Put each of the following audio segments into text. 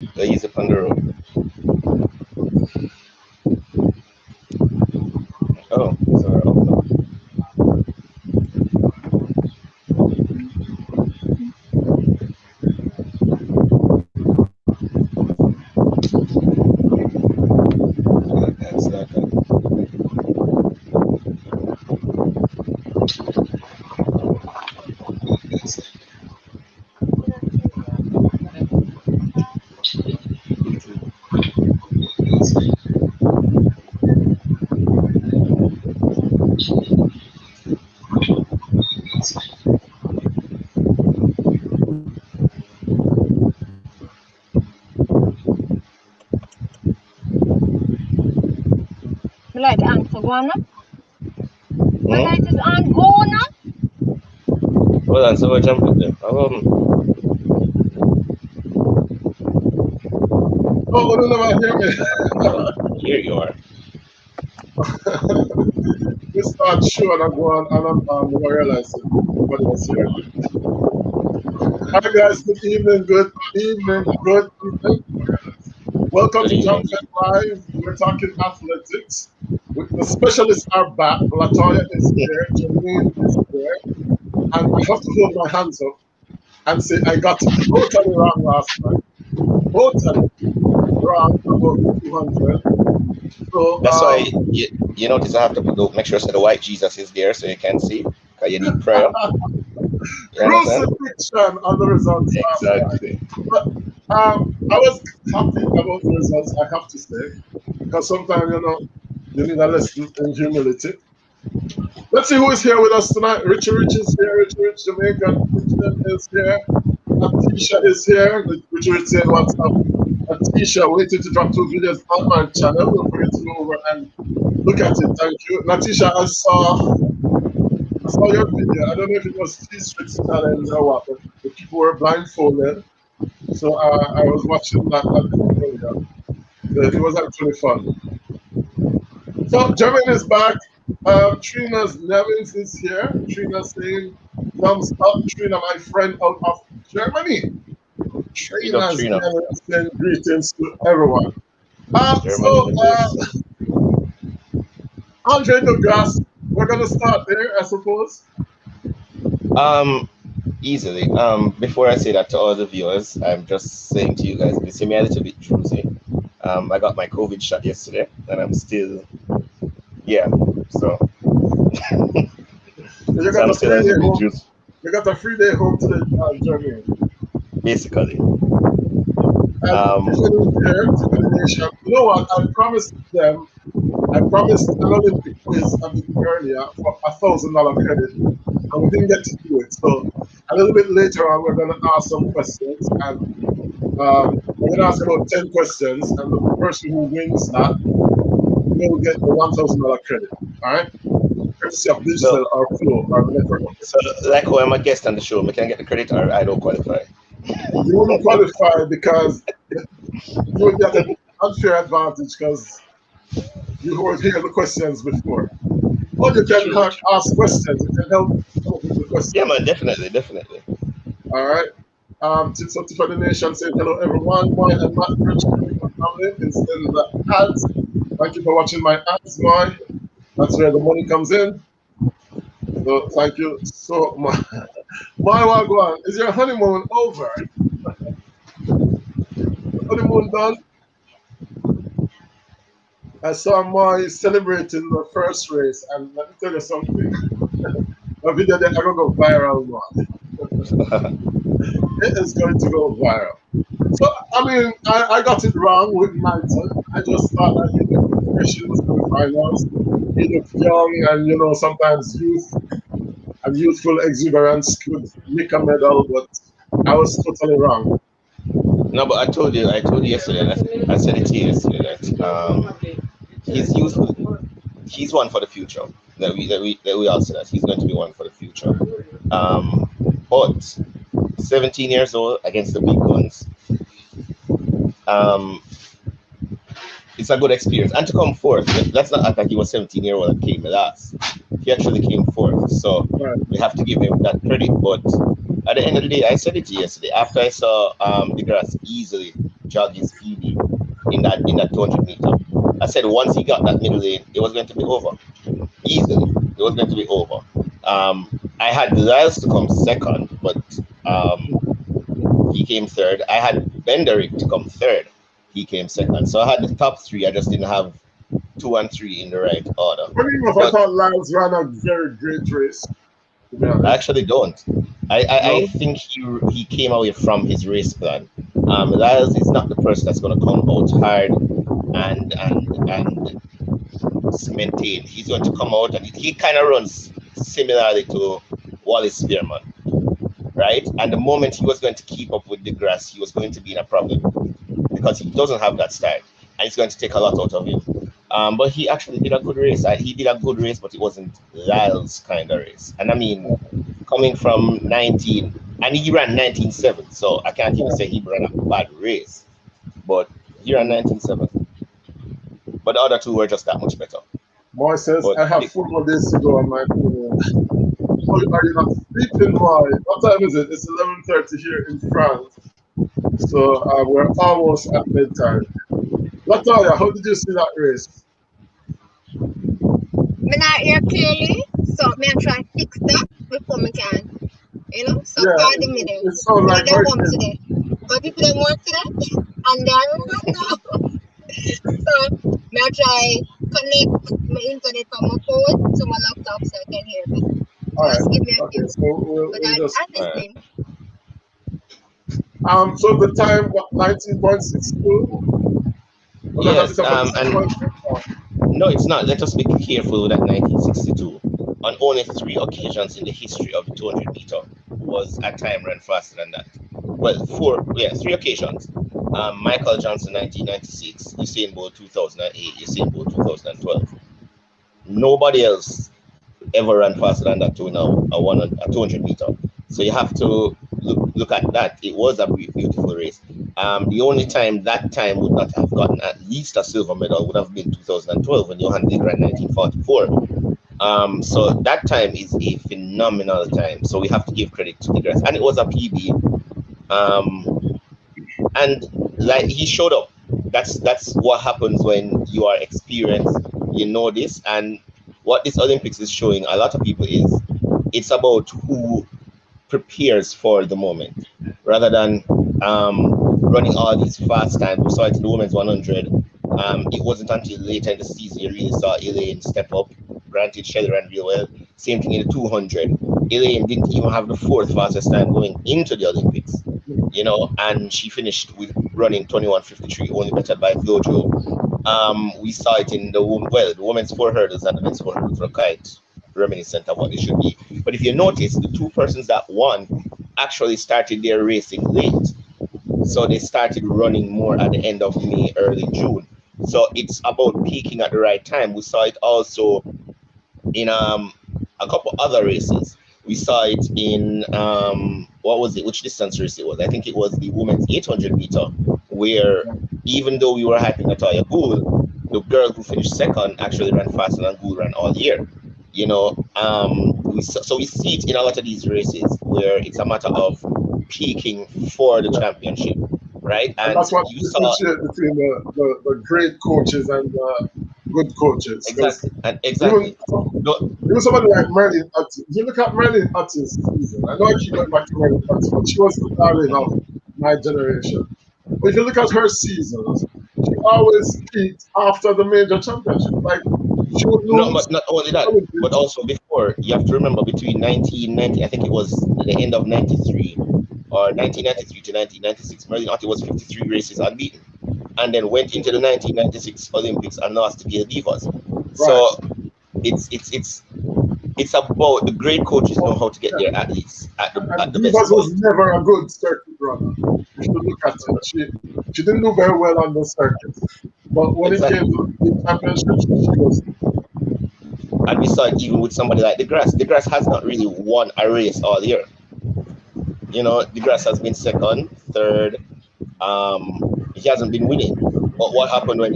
Ease up on the road. Oh, sorry. Oh, that's not good. The light on, so go on now. The Hmm? light is on, go now. Hold on, so I jump up there. Oh, you never hear me. Here you are. We start show and I go on and never realize that nobody was here. Hi guys, good evening, good evening, good evening. Welcome Good to Jump evening. Fit Live. We're talking athletics. The specialists are back. Latoya is here, Janine is here, and I have to hold my hands up and say I got it totally wrong last time. Totally wrong about the 200. So, That's why you notice I have to make sure so the white Jesus is there so you can see. Because you need prayer. You understand? crucifixion on the results last time. Exactly. But I was happy about the results, I have to say, because sometimes, you need a lesson in humility. Let's see who is here with us tonight. Richie Rich is here. Richie Rich, Jamaican Christian is here. Atisha is here. Richie Rich saying what's up. Atisha waiting to drop 2 videos on my channel. Don't forget to go over and look at it. Thank you. Natisha, I saw your video. I don't know if it was T-Streets challenge or what, but the people were blindfolded. So I was watching that a little earlier. So it was actually fun. So Jermaine is back. Trina's Nevins is here. Trina saying thumbs up. Trina, my friend out of Germany. Big up Trina's Trina. Nevins saying greetings to everyone. Germany the best. Andre the Grasse, we're gonna start there, I suppose. Um, Easily. Before I say that to all the viewers, I'm just saying to you guys, you see me a little bit drowsy. I got my COVID shot yesterday, and I'm still, yeah. So, You so got I'm a still a free day little bit home. juicy, You got a free day home today, Jermaine. basically. And Um, Tiffany is here, Tiffany Nation. You know what? I promised them, I promised an Olympic quiz a bit earlier for $1,000 credit, and we didn't get to do it. So a little bit later on, we're going to ask some questions, and we're going to ask about 10 questions, and the person who wins that will get the $1,000 credit. All right? Courtesy of so, digital or flow or the network so marketing. like how I'm a guest on the show, I can get the credit or I don't qualify. You wouldn't qualify because you would get an unfair advantage because you would hear the questions before. Or you can True. ask questions. You can help come up with the Yeah, questions. man, definitely, definitely. All right. So for the nation saying hello everyone. Moy and Matt Rich family is in the ads. Thank you for watching my ads, Moy. That's where the money comes in. So thank you so much. Moy Wagwan, is your honeymoon over? Honeymoon done? I saw Moy celebrating the first race, and let me tell you something. A video that I gonna go viral, Moy. It is going to go viral. So, I mean, I got it wrong with Knighton. I just thought that he'd get preparations for the finals. He looked young, and sometimes youth and youthful exuberance could nick a medal, but I was totally wrong. No, but I told you yesterday, and I said it to you yesterday that he's useful. He's one for the future. That we all say that he's going to be one for the future. Um, but 17 years old against the big guns. Um, it's a good experience. And to come fourth, let's not act like he was 17-year-old and came last. He actually came fourth. So Right. we have to give him that credit. But at the end of the day, I said it to you yesterday. After I saw the grass easily jog his PB in that 200 meter. I said once he got that middle lane, it was going to be over easily. It was going to be over. I had Lyles to come second, but he came third. I had Benderick to come third. He came second. So I had the top three. I just didn't have 2 and 3 in the right order. Funny enough, I thought Lyles ran a very great race. I actually don't. I No? think he came away from his race plan. Lyles is not the person that's going to come out hard and maintain. He's going to come out and he kind of runs similarly to Wally Spearman, right? And the moment he was going to keep up with the Grasse, he was going to be in a problem because he doesn't have that style, and it's going to take a lot out of him. But he actually did a good race. He did a good race, but it wasn't Lyles kind of race. And I mean, coming from 19, and he ran 19.7, so I can't even say he ran a bad race. But he ran 19.7. But the other two were just that much better. Boy says, But I have 4 more days to go on my phone. Are you not sleeping, boy? What time is it? It's 11:30 here in France. So we're almost at bedtime. Latoya, how did you see that race? Me not hear clearly, so me I try fix that before me can. So Yeah, pardon me there. it sounds like They work hurricane. today. But if they work today, and they're right now. So me I try connect my internet from my phone to my laptop so I can hear me. All right. Just give me a Okay, few. so we'll But just. I'm listening. So the time, what, 19.62? Yes, and no, it's not. Let us be careful with that 1962. On only 3 occasions in the history of the 200 meter was a time run faster than that. Well, 3 occasions. Michael Johnson 1996, Usain Bolt 2008, Usain Bolt 2012. Nobody else ever ran faster than that to win a 200 meter. So you have to look at that. It was a beautiful race. The only time that time would not have gotten at least a silver medal would have been 2012 when Johan Dink ran 1944. So that time is a phenomenal time. So we have to give credit to the Grasse, and it was a PB. And like he showed up. That's what happens when you are experienced. You know this, and what this Olympics is showing a lot of people is it's about who prepares for the moment rather than running all these fast times. We saw it in the women's 100. It wasn't until later in the season you really saw Elaine step up. Granted, Shelley ran real well. Same thing in the 200. Elaine didn't even have the 4th fastest time going into the Olympics, and she finished with running 21:53, only bettered by Flojo. We saw it in the women's 4 hurdles and the men's 4 hurdles were quite reminiscent of what it should be. But if you notice, the 2 persons that won actually started their racing late. So they started running more at the end of May, early June. So it's about peaking at the right time. We saw it also in a couple other races. We saw it in what was it? Which distance race it was? I think it was the women's 800 meter, where even though we were hyping Natalia Gould, the girl who finished second actually ran faster than Gould ran all year. We see it in a lot of these races where it's a matter of peaking for the championship, right? And that's what you differentiate between the great coaches and the good coaches. Exactly, and exactly. Even somebody like Merlin Otis. If you look at Merlin Otis' season, I know I keep going back to Merlin Otis, but she was the darling of my generation. But if you look at her seasons, she always peaked after the major championship. Like she would lose. No, but not only that, but also before. You have to remember between 1990, I think it was the end of 93 or 1993 to 1996, Merlin Otis was 53 races unbeaten, and then went into the 1996 Olympics and lost to Gail Divas. Right. So it's about the great coaches know how to get their athletes at the best. Divas was never a good circuit runner. You should look at it. She didn't do very well on the circuit, but when it came to the championships, she was. And we saw it even with somebody like the Grasse. The Grasse has not really won a race all year. The Grasse has been second, third. He hasn't been winning. But what happened when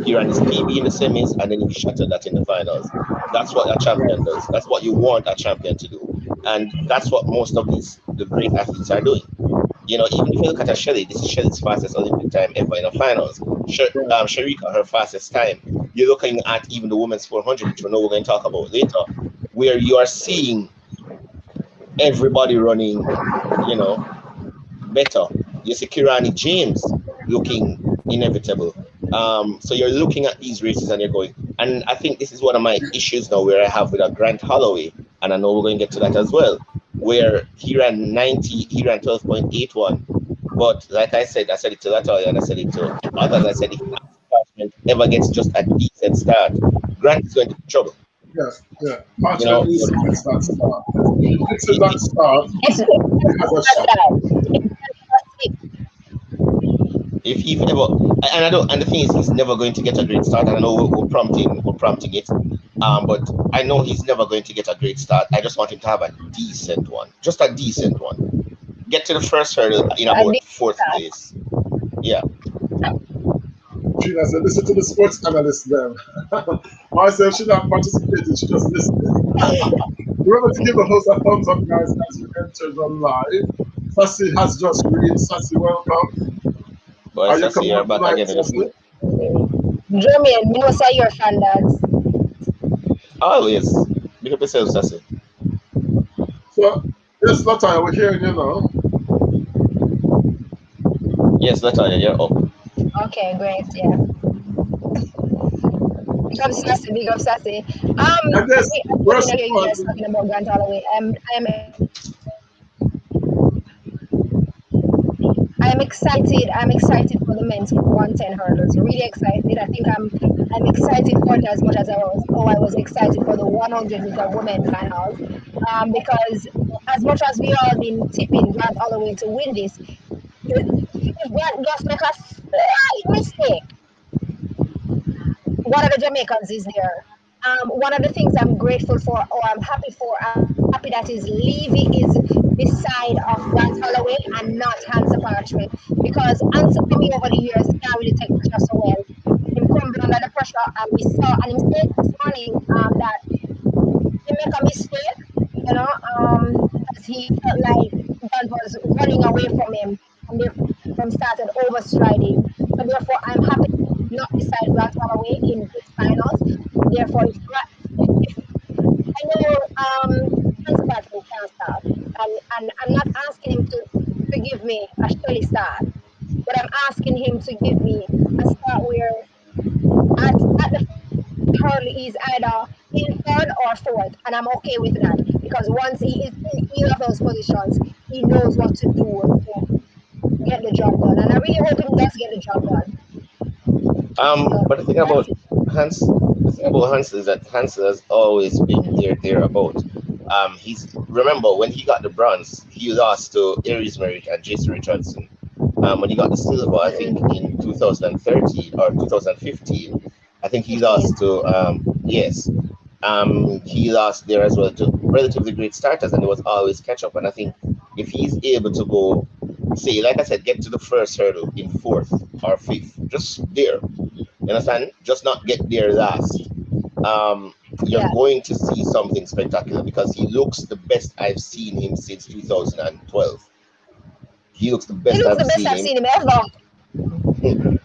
he ran his PB in the semis and then he shattered that in the finals? That's what a champion does. That's what you want a champion to do. And that's what most of the great athletes are doing. even if you look at a Shelley, this is Shelley's fastest Olympic time ever in the finals. Sharika, her fastest time. You're looking at even the women's 400, which we know we're going to talk about later, where you are seeing everybody running, better. You see Kirani James looking inevitable. So you're looking at these races and you're going, and I think this is one of my issues now where I have with a Grant Holloway, and I know we're going to get to that as well, where he ran 12.81. But like I said it to Latoya and I said it to others, I said if Parchment ever gets just a decent start, Grant is going to be trouble. Yes, yeah. You know, Parchment needs to fix that start. If he fixes that start, he has a shot. if he ever, and I don't, and the thing is, he's never going to get a great start. And I know we're prompting it, but I know he's never going to get a great start. I just want him to have a decent one, just a decent one. Get to the first hurdle in about fourth place. Yeah. Gina said, listen to the sports analyst then. Myself, she not participating, she just listening. Remember to give the host a thumbs up, guys, as you enter on live. Sassy has just read. Sassy, welcome. Boy, Are you Sassy, coming you're up back tonight, again. Sassy? Jermaine, me know say you're fan dads. Always. Big up yourself, Sassy. So, yes, Latoya, we're hearing you now. Yes, Latoya, you're up. Okay, great, yeah. Big up Sassy. And this, we're You guys talking about Grant Holloway. I'm excited for the men's 110 hurdles. Really excited. I think I'm excited for it as much as I was excited for the 100 meter women finals. Because as much as we all been tipping Grant Holloway to win this, if Grant just make a slight mistake, one of the Jamaicans is there. One of the things I'm grateful for, or I'm happy that is Levy is beside of Grant Holloway and not Hansa Parchment, because Hansa for me over the years can't really take pressure so well. Him crumble under the pressure, and we saw, and he said this morning that he make a mistake, as he felt like Grant was running away from him, and therefore started overstriding. So therefore, I'm happy not beside Grant Holloway in this finals. Therefore, if I know Hans Barton can start, and I'm not asking him to give me a Shelley start, but I'm asking him to give me a start where at the hurdle is either in third or fourth, and I'm okay with that, because once he is in either of those positions, he knows what to do to get the job done, and I really hope he does get the job done. But the thing about Hans is that Hans has always been thereabout. Remember when he got the bronze, he lost to Aries Merrick and Jason Richardson. When he got the silver, I think in 2013 or 2015, I think he lost to he lost there as well to relatively great starters, and there was always catch up. And I think if he's able to go, say, like I said, get to the first hurdle in fourth or fifth, just there, you understand? Just not get there last. You're going to see something spectacular, because he looks the best I've seen him since 2012. He looks the best I've seen him ever.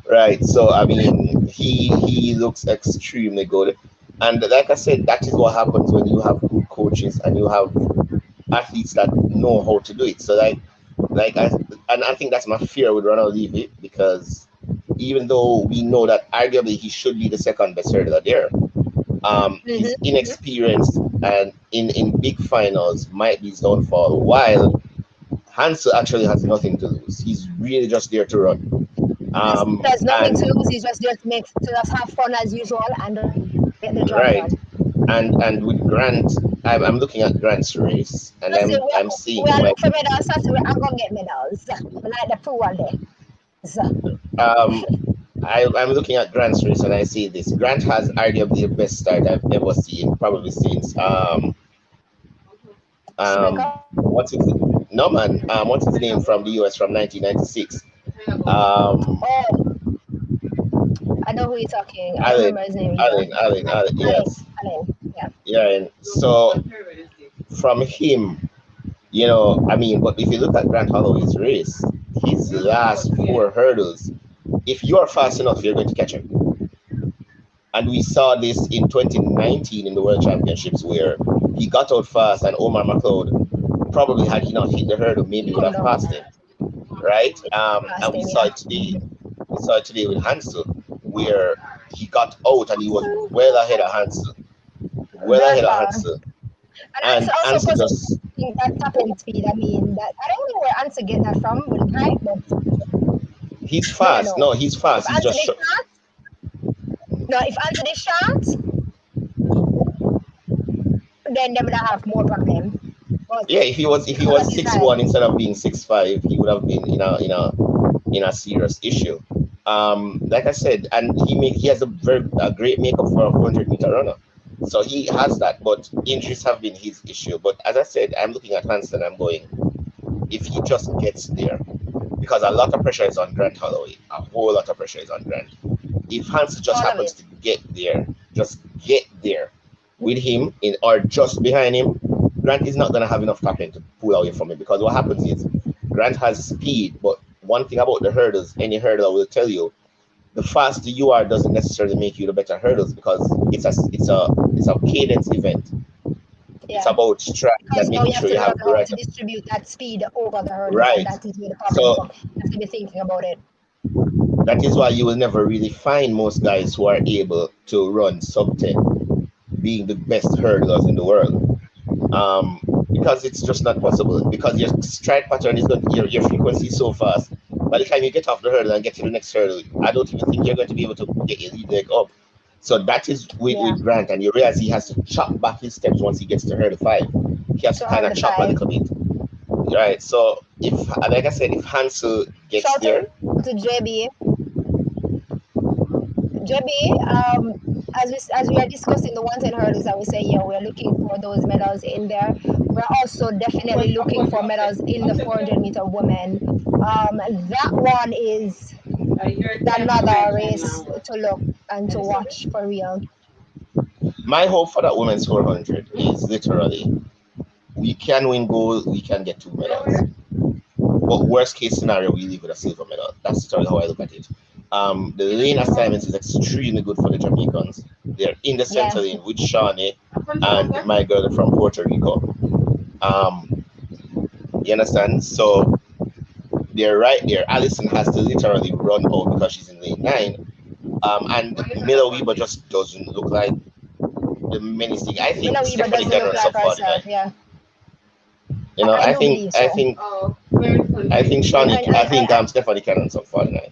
Right. So I mean, he looks extremely good. And like I said, that is what happens when you have good coaches and you have athletes that know how to do it. So I think that's my fear with Ronald Levy, because even though we know that arguably he should be the second best hurdler there, his inexperience and in big finals might be his downfall, while Hansel actually has nothing to lose. He's really just there to run. There's nothing to lose. He's just there to just have fun as usual and get the job done. And with Grant, I'm looking at Grant's race, and I'm seeing. We are looking for medals. I'm gonna get medals. Like the pool one day. I'm looking at Grant's race, and I see this. Grant has arguably the best start I've ever seen, probably since what's his name from the US from 1996? I know who you're talking. I remember his name. Allen, yes. Allen, yeah. Yeah, and so from him, You know, I mean, but if you look at Grant Holloway's race, his last four hurdles, if you are fast enough, you're going to catch him. And we saw this in 2019 in the World Championships where he got out fast and Omar McLeod probably had he not hit the hurdle, maybe would Come have down passed him, right? past And them, we saw yeah. it today. We saw it today with Hansel, where he got out and he was well ahead of Hansel, well Very ahead of far. Hansel, And and Answer also Hansel just possessing that top end speed. I mean, that I don't know where Answer get that from with him height, but he's you never fast. know. No, he's If fast. He's Answer just is short, no, if Answer is short, then they would have more problem. But yeah. If he was because of his 6'1" height, instead of being 6'5", he would have been in a serious issue. Like I said, and he has a great makeup for a 100-meter runner. So he has that, but injuries have been his issue. But as I said, I'm looking at Hansen. I'm going, if he just gets there, because a lot of pressure is on Grant Holloway. A whole lot of pressure is on Grant. If Hansen just all of happens it. to just get there with him in or just behind him, Grant is not going to have enough tapping to pull away from him. Because what happens is Grant has speed, but one thing about the hurdles, any hurdler will tell you, the faster you are doesn't necessarily make you the better hurdles because it's a cadence event. It's Yeah. about strategy Because and now you making have sure to you learn have the how right to distribute that speed over the hurdles, and right. that is where the problem So comes. You have to be thinking about it. that is why you will never really find most guys who are able to run sub 10 being the best hurdlers in the world. Um, because it's just not possible. Because your stride pattern is going, your frequency is so fast. By the time you get off the hurdle and get to the next hurdle, I don't even think you're going to be able to get your lead leg up. So that is Yeah. with Grant, and you realize he has to chop back his steps once he gets to hurdle 5. He has to So kind hurdle of chop a five. little bit, right? So if, like I said, if Hansel gets Shout out there, to JB. JB, as we are discussing the 110 hurdles, I would say, yeah, we're looking for those medals in there. We're also definitely looking for medals in the 400-meter women. That one is another race to look and to watch for real. my hope for that women's 400 is literally we can win gold, we can get 2 medals. But worst case scenario, we leave with a silver medal. That's literally how I look at it. The lane assignments is extremely good for the Jamaicans. They're in the Yeah. center lane with Shawnee and my girl from Puerto Rico. Um, you understand? So they're right there. Allison has to literally run out because she's in lane 9. And Miller Weber just doesn't look like the menacing. I think Mila Weaver Stephanie doesn't can look run like sub herself. 49. Yeah, You know, I I do think believe I so. think I think And, Shawnee Stephanie can run sub 49.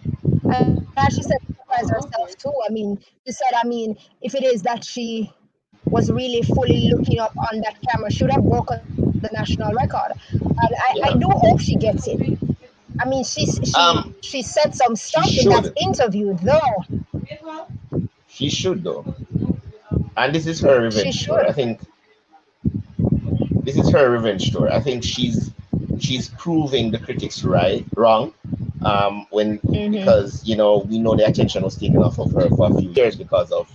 and as she said, surprise herself too. I mean, she said, I mean, if it is that she was really fully looking up on that camera, should have broken the national record. And I do Yeah. hope she gets it. I mean, Um, she said some stuff she in that should. interview, though. She should though. And this is her She revenge tour. should. I think this is her revenge tour. I think she's proving the critics wrong. When Hmm. because we know the attention was taken off of her for a few years because of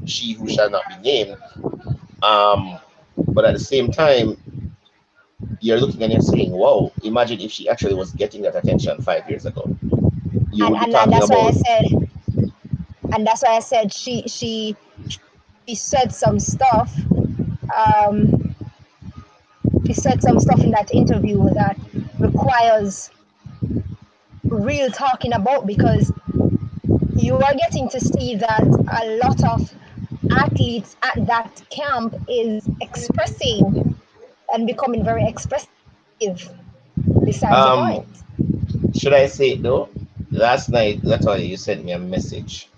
She Who Shall Not Be Named. Um, but at the same time, you're looking and you're saying, "Wow! Imagine if she actually was getting that attention 5 years ago. You would be And talking that's why I about said, and that's why I said she said some stuff. Um, she said some stuff in that interview that requires real talking about, because you are getting to see that a lot of athletes at that camp is expressing and becoming very expressive besides the point. um should I say it though? Last night, that's why you sent me a message,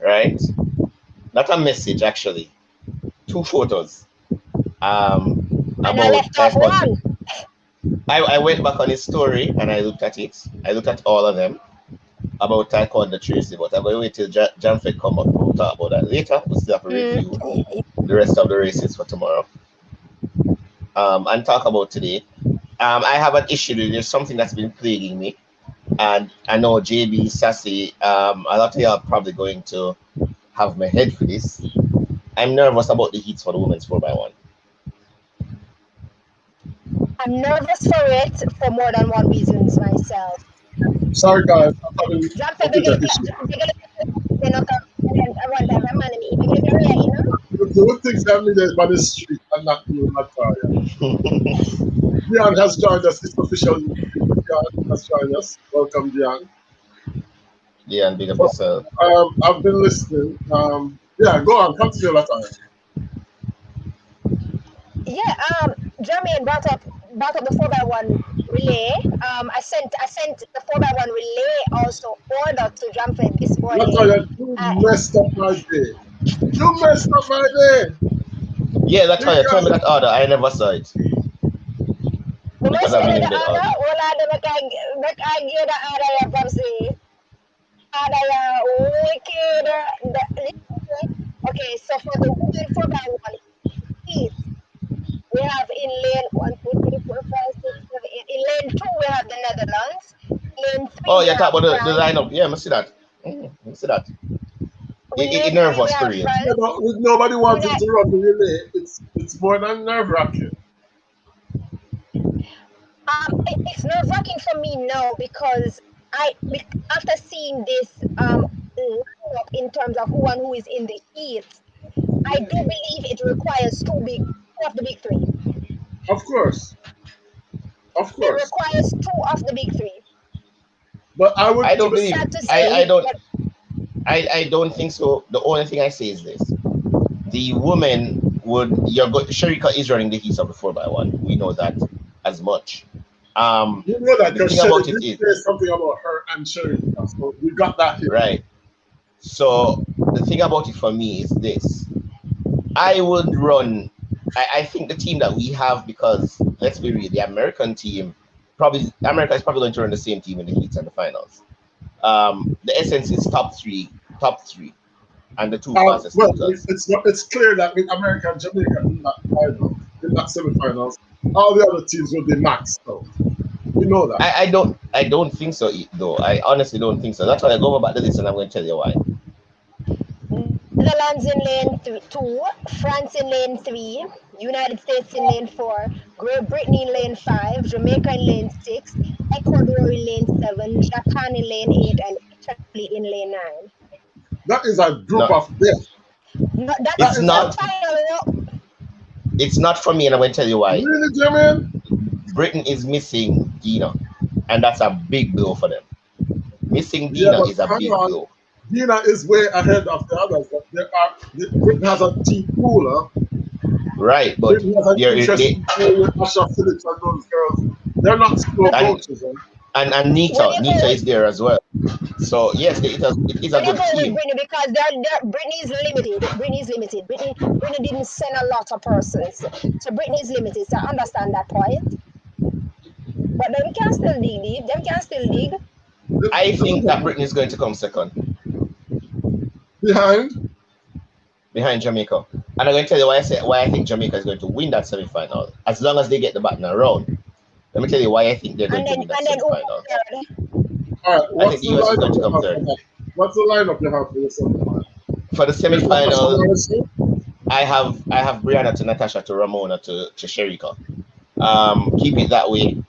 right? Not a message actually, 2 photos. And I About left off taekwondo. one. I went back on his story and I looked at it. I looked at all of them about taekwondo Tracy, but I'm going to wait till Janfed come up. We'll talk about that later. We still have to Mm, review the rest of the races for tomorrow. And talk about today. I have an issue. There's something that's been plaguing me, and I know JB Sassy. A lot of you are probably going to have my head for this. I'm nervous about the heats for the women's 4x1. I'm nervous for it for more than one reasons myself. Sorry guys, I'm having Jump for computer issue. they knock up and one time I'm man me. Begin to you know. The good things that me there by the street and not you, Natalia. Dion has joined us. It's official. Dion has joined us. Welcome, Dion. Yeah, and big up So, yourself. I've been listening. Yeah, go on. Continue, Natalia. Yeah, Jermaine brought up the 4x1 relay. I sent the 4x1 relay also order to Jumphead this morning. Natalia, you Uh, messed up my day. You messed up my day. Yeah, that's why you told me Because that order. I never saw it we because must I've get been the in bed all order. day. Well, I get the order here from say order wicked. Okay, so for the women 4x1 heat, we have in lane 1, 2, 3, 4, 5, 6, 7, 8. In lane 2, we have the Netherlands. In lane 3, Oh, we you talk have about the France. lineup. Yeah, I see that. I see that. In It lane nerve 3, we us for have real. yeah, France. but with nobody wanting United, to run the relay, it's more than nerve wracking. it's nerve wracking for me now because after seeing this lineup in terms of who and who is in the heat, I do believe it requires two of the big three. Of course, of It course. requires two of the big three. But I would, I to don't be, believe. Sad to I say, don't. but I don't think so. The only thing I say is this: the woman would. Sharika is running the heats of the 4x1. We know that as much. Um, you know that the because thing Shelly about it did is say something about her and Sharika, so we got that hit. right. So the thing about it for me is this: I would run. I think the team that we have, because let's be real, the American team America is probably going to run the same team in the heats and the finals. The essence is top three, and the two fastest Well, liters. it's not. It's clear that with America and Jamaica in that final, in that semifinals, all the other teams will be maxed out. We know that. I don't think so though. I honestly don't think so. That's why I go over back to this, and I'm going to tell you why. Netherlands in lane 2, France in lane 3, United States in lane 4, Great Britain in lane 5, Jamaica in lane 6, Ecuador in lane 7, Japan in lane 8, and Italy in lane 9. That is a group No, of death. No, that That it's is is a the not. final. It's not for me, and I'm going to tell you why. really, Jermaine. Britain is missing Dina, and that's a big blow for them. Missing Yeah, Dina but is a hang big on. blow. Dina is way ahead of the others. But Britain has a deep cooler. Right, but Britain has an they interesting player with Asha Phillips and those girls. They're not slow and coaches. Eh? and When Nita you go Nita with is there as well. So yes, it is a when you good go with team. Brittany because Brittany is limited. Brittany is limited. Brittany didn't send a lot of persons, so Brittany is limited. So I understand that point. But them can still dig. Them can still dig. I think that Britain is going to come second Behind. behind Jamaica, and I'm going to tell you why I think Jamaica is going to win that semi-final as long as they get the baton around. Let me tell you why I think they're going And to then win that and then who semi-final. comes third? All right. I think What's the the US is going lineup to you come have for third. that? What's the lineup you have for the semifinal? For the Is Natasha semi-final, Morrison? I have Brianna to Natasha to Ramona to Sherika. Keep it that way.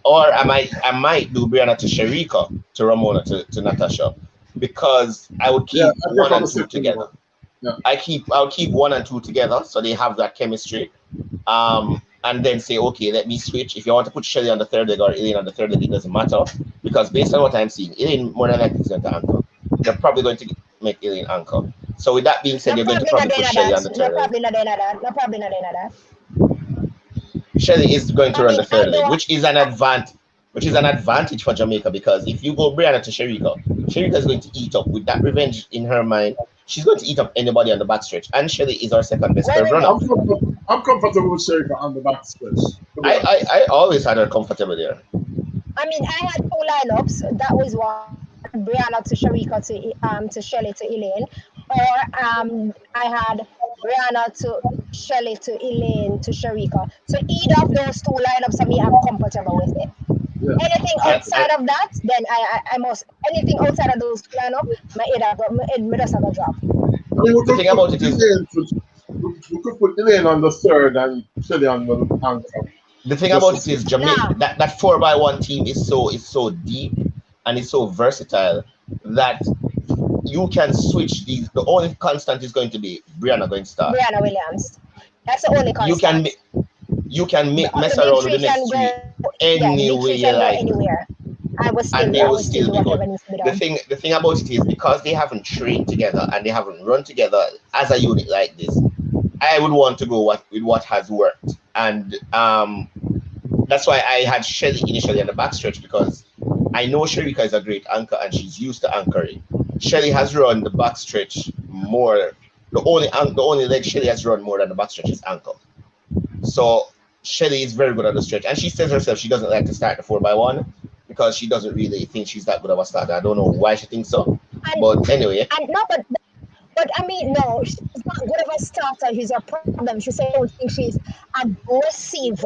Or I might do Brianna to Sherika to Ramona to Natasha, because I would Yeah, keep I go one for the and two second one. together. Yeah. I'll keep one and two together so they have that chemistry. And then say, okay, let me switch. If you want to put Shelly on the third leg or Elaine on the third leg, it doesn't matter, because based on what I'm seeing, Elaine more than likely is going to anchor. They're probably going to make Elaine anchor. So with that being said, No you're going to probably not probably doing put Shelly on that. the No third leg. probably not doing that. No probably not doing that. Shelly is going to I run mean, the I third leg, don't. which is an advantage for Jamaica, because if you go Brianna to Sherika is going to eat up with that revenge in her mind. She's going to eat up anybody on the backstretch, and Shelly is our second best Wait, curve wait, runner. wait. I'm comfortable with Sherika on the back stretch. To be I, honest. I, I always had her comfortable there. I mean, I had two lineups. That was one: Brianna to Sharika to Shelley to Elaine, or I had Brianna to Shelley to Elaine to Sharika. So either of those two lineups, for me, I'm comfortable with it. Yeah. Anything And outside of that, then I must. Anything outside of those two lineup, my head just have a drop. I mean, we the could thing put about it is, Elaine on the third and Shelly on the anchor. The thing Just about to it see. is Jamaica, Nah, that 4x1 team is so deep and it's so versatile that you can switch these. The only constant is going to be Brianna going to start. Brianna Williams. That's the only You can constant. you can The mess big around with three the can next three go, yeah, the any big way three you can go like, anywhere. and they I will will still still do be good. whatever needs to be The done. thing about it is because they haven't trained together and they haven't run together as a unit like this. I would want to go with what has worked, and that's why I had Shelly initially on the backstretch because I know Sherika is a great anchor and she's used to anchoring. Shelly has run the backstretch more. The only leg Shelly has run more than the backstretch is anchor. So Shelly is very good on the stretch, and she says herself she doesn't like to start the 4x1 because she doesn't really think she's that good of a starter. I don't know why she thinks so, And but anyway, and no, but I mean, no, she's not good of a starter. She's a problem. She said, I don't think she's aggressive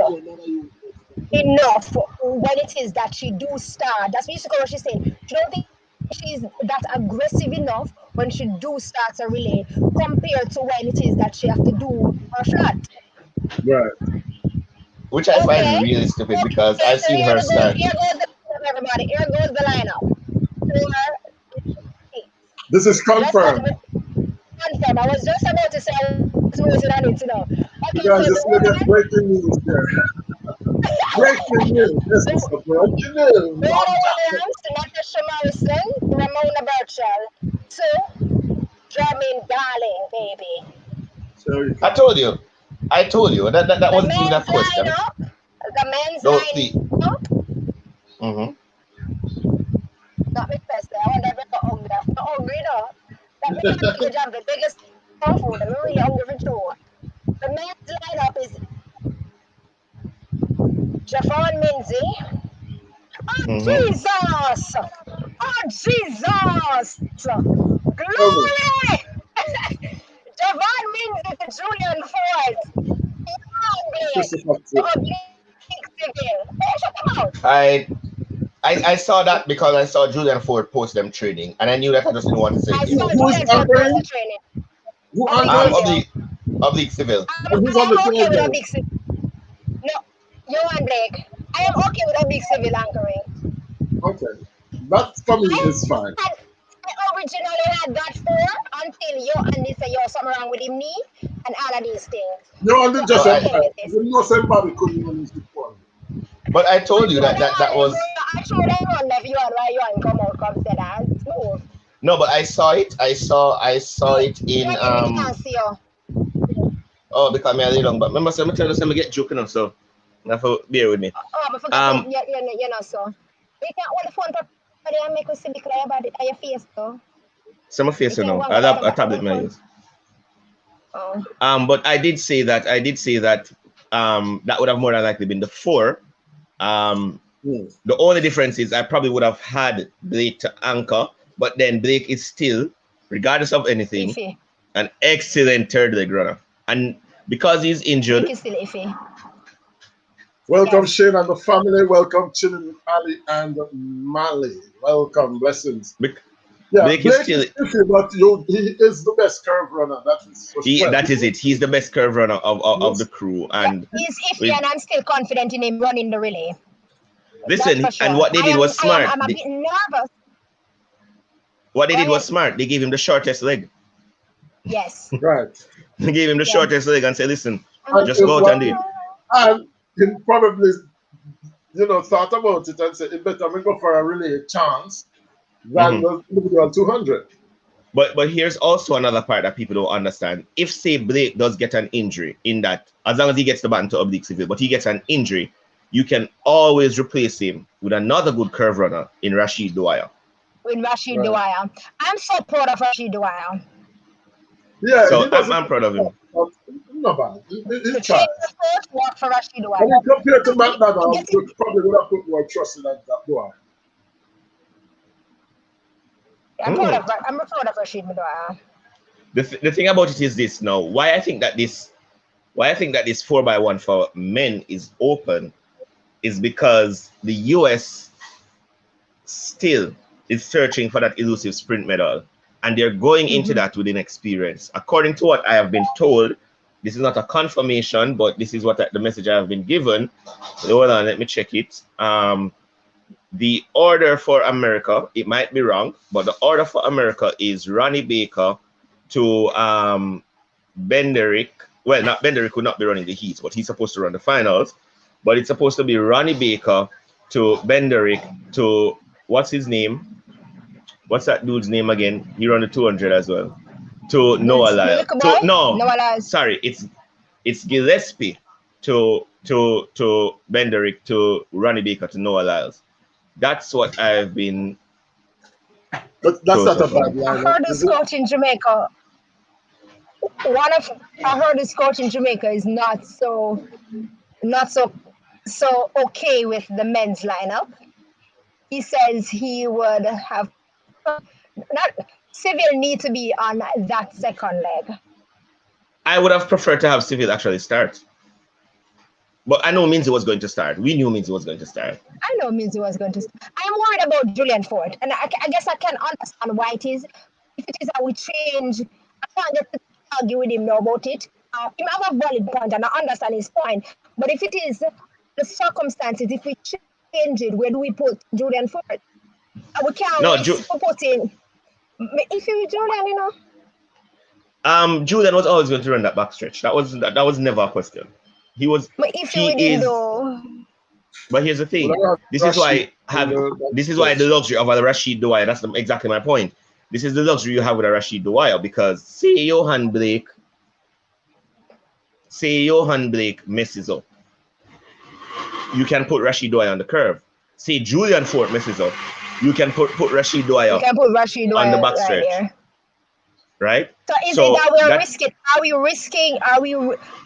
enough when it is that she do start. That's basically what she said. She don't think she's that aggressive enough when she do start a relay compared to when it is that she have to do her flat. Right. which I find Okay. really stupid Okay, because so I've seen her start. here goes the lineup, everybody. Here goes the lineup. Four, eight. This is Let's start confirmed. with confirm. I was just about to say I was moving on it, you know. Okay, You so the guys just look woman, at breaking news there. Breaking news. This is the breaking news. Brianna Williams, Natasha Morrison, Ramona Birchall. Two, Jermaine Darling, baby. There you I go. told you, that The wasn't even a men's question. lineup, the men's Don't see. lineup, Mm-hmm. not McPherson. I wonder if you're hungry. I'm not hungry, no. That me can't take a job, the biggest food. I'm really hungry for sure. The men's lineup is Javon Minzy. Oh, Mm-hmm. Jesus! Oh, Jesus! Tell me. Glory! Javon Minzy to Julian Ford. Ugly. Christopher The too. ugly civil. Hey, shut them out. I, I saw that because I saw Julian Ford post them training, and I knew that I just didn't want to say I it saw here. Who is Julian Ford post the anchoring? training. Who Oblique anchors? civil. Oblique civil. And who's I on the am okay tail with there? oblique civil. No, Johan Blake. I am okay with oblique civil anchoring. Okay. That for me is fine. I originally had that four until you and they say, yo, something wrong with him knee and all of these things. No, and So then I'm just But empire. okay I, with this. You know somebody couldn't even use the phone. but I I told you told that them that all, that was I told them all if you and why you and come out, come say that. Smooth. no, but I saw it. I saw Oh, it in Jamie, me can't see you. oh because me a little long, but remember, so I tell you, so I get joking up, so you have to bear with me. Oh, I forgot Um, you know, so. You can't hold the phone properly and make us see the clear about it on your face, though. so my You face, you can't know, go and I go by have the a back of the tablet may I phone. use. Oh. But I did say that that would have more than likely been the four. Um, Hmm. the only difference is I probably would have had Blake to anchor, but then Blake is still, regardless of anything, Iffy. an excellent third leg runner. And because he's Blake injured, is still iffy. Welcome, Yes. Shane and the family. Welcome, Chilling with Ali and Mali. Welcome, blessings. Bec- Yeah, Blake is Blake still is iffy, but he is the best curve runner. That is for he. sure. That is it. He's the best curve runner of the Yes. crew. Yeah, And he's iffy, with and I'm still confident in him running the relay. That's listen, for and sure. what they did was smart. I'm a bit nervous. What they Go did was ahead. smart. They gave him the shortest leg. Yes. Right. They gave him the Yes. shortest leg and said, "Listen, And just it go out and do it." and he probably, thought about it and said, it better we go for a relay chance than Mhm. the individual 200. But here's also another part that people don't understand. If say Blake does get an injury in that, as long as he gets the baton to oblique civil, but he gets an injury, you can always replace him with another good curve runner in Rashid Dwyer. With Rashid Right. Dwyer. I'm so proud of Rashid Dwyer. Yeah, So he doesn't. I'm proud of him. But not bad. He To tries. change the first work for Rashid I Dwyer. mean, compared to He McDonald, gets it. we probably would have put more trust in that boy. I'm proud Mm. of Rashid Dwyer. The thing about it is this now. Why I think that this 4x1 for men is open is because the US still is searching for that elusive sprint medal, and they're going into that with inexperience. According to what I have been told, This is not a confirmation, but this is what the message I have been given. Hold on, let me check it. The order for America, it might be wrong, but the order for America is Ronnie Baker to Benderick. Well, not Benderick would not be running the Heat, but he's supposed to run the finals. But it's supposed to be Ronnie Baker to Benderick to, what's his name? What's that dude's name again? He ran the 200 as well. To Noah Lyle. Noah Lyle. Sorry, it's Gillespie to Benderick to Ronnie Baker to Noah Lyles. That's what I've been. But that's not a bad line. I heard this coach in Jamaica. I heard this coach in Jamaica is not so okay with the men's lineup. He says he would have not Civil need to be on that second leg. I would have preferred to have Civil actually start. But I know Minzy was going to start. We knew Minzy was going to start. I know Minzy was going to start. I'm worried about Julian Ford. And I guess I can understand why it is. If it is how we change, I can't get to argue with him now about it. He might have a valid point and I understand his point. But if it is the circumstances, if we change it, where do we put Julian Ford? We can't put in. If you Julian, you know. Julian was always going to run that backstretch. That was never a question. He was. But if he is. Though. But here's the thing. This is why the luxury of a Rashid Dwyer. That's exactly my point. This is the luxury you have with a Rashid Dwyer because say Johan Blake messes up, you can put Rashid Dwyer on the curve. Say Julian Ford messes up, you can put Rashid Dwyer on the backstretch. Right? So is it that we're risking? Are we risking?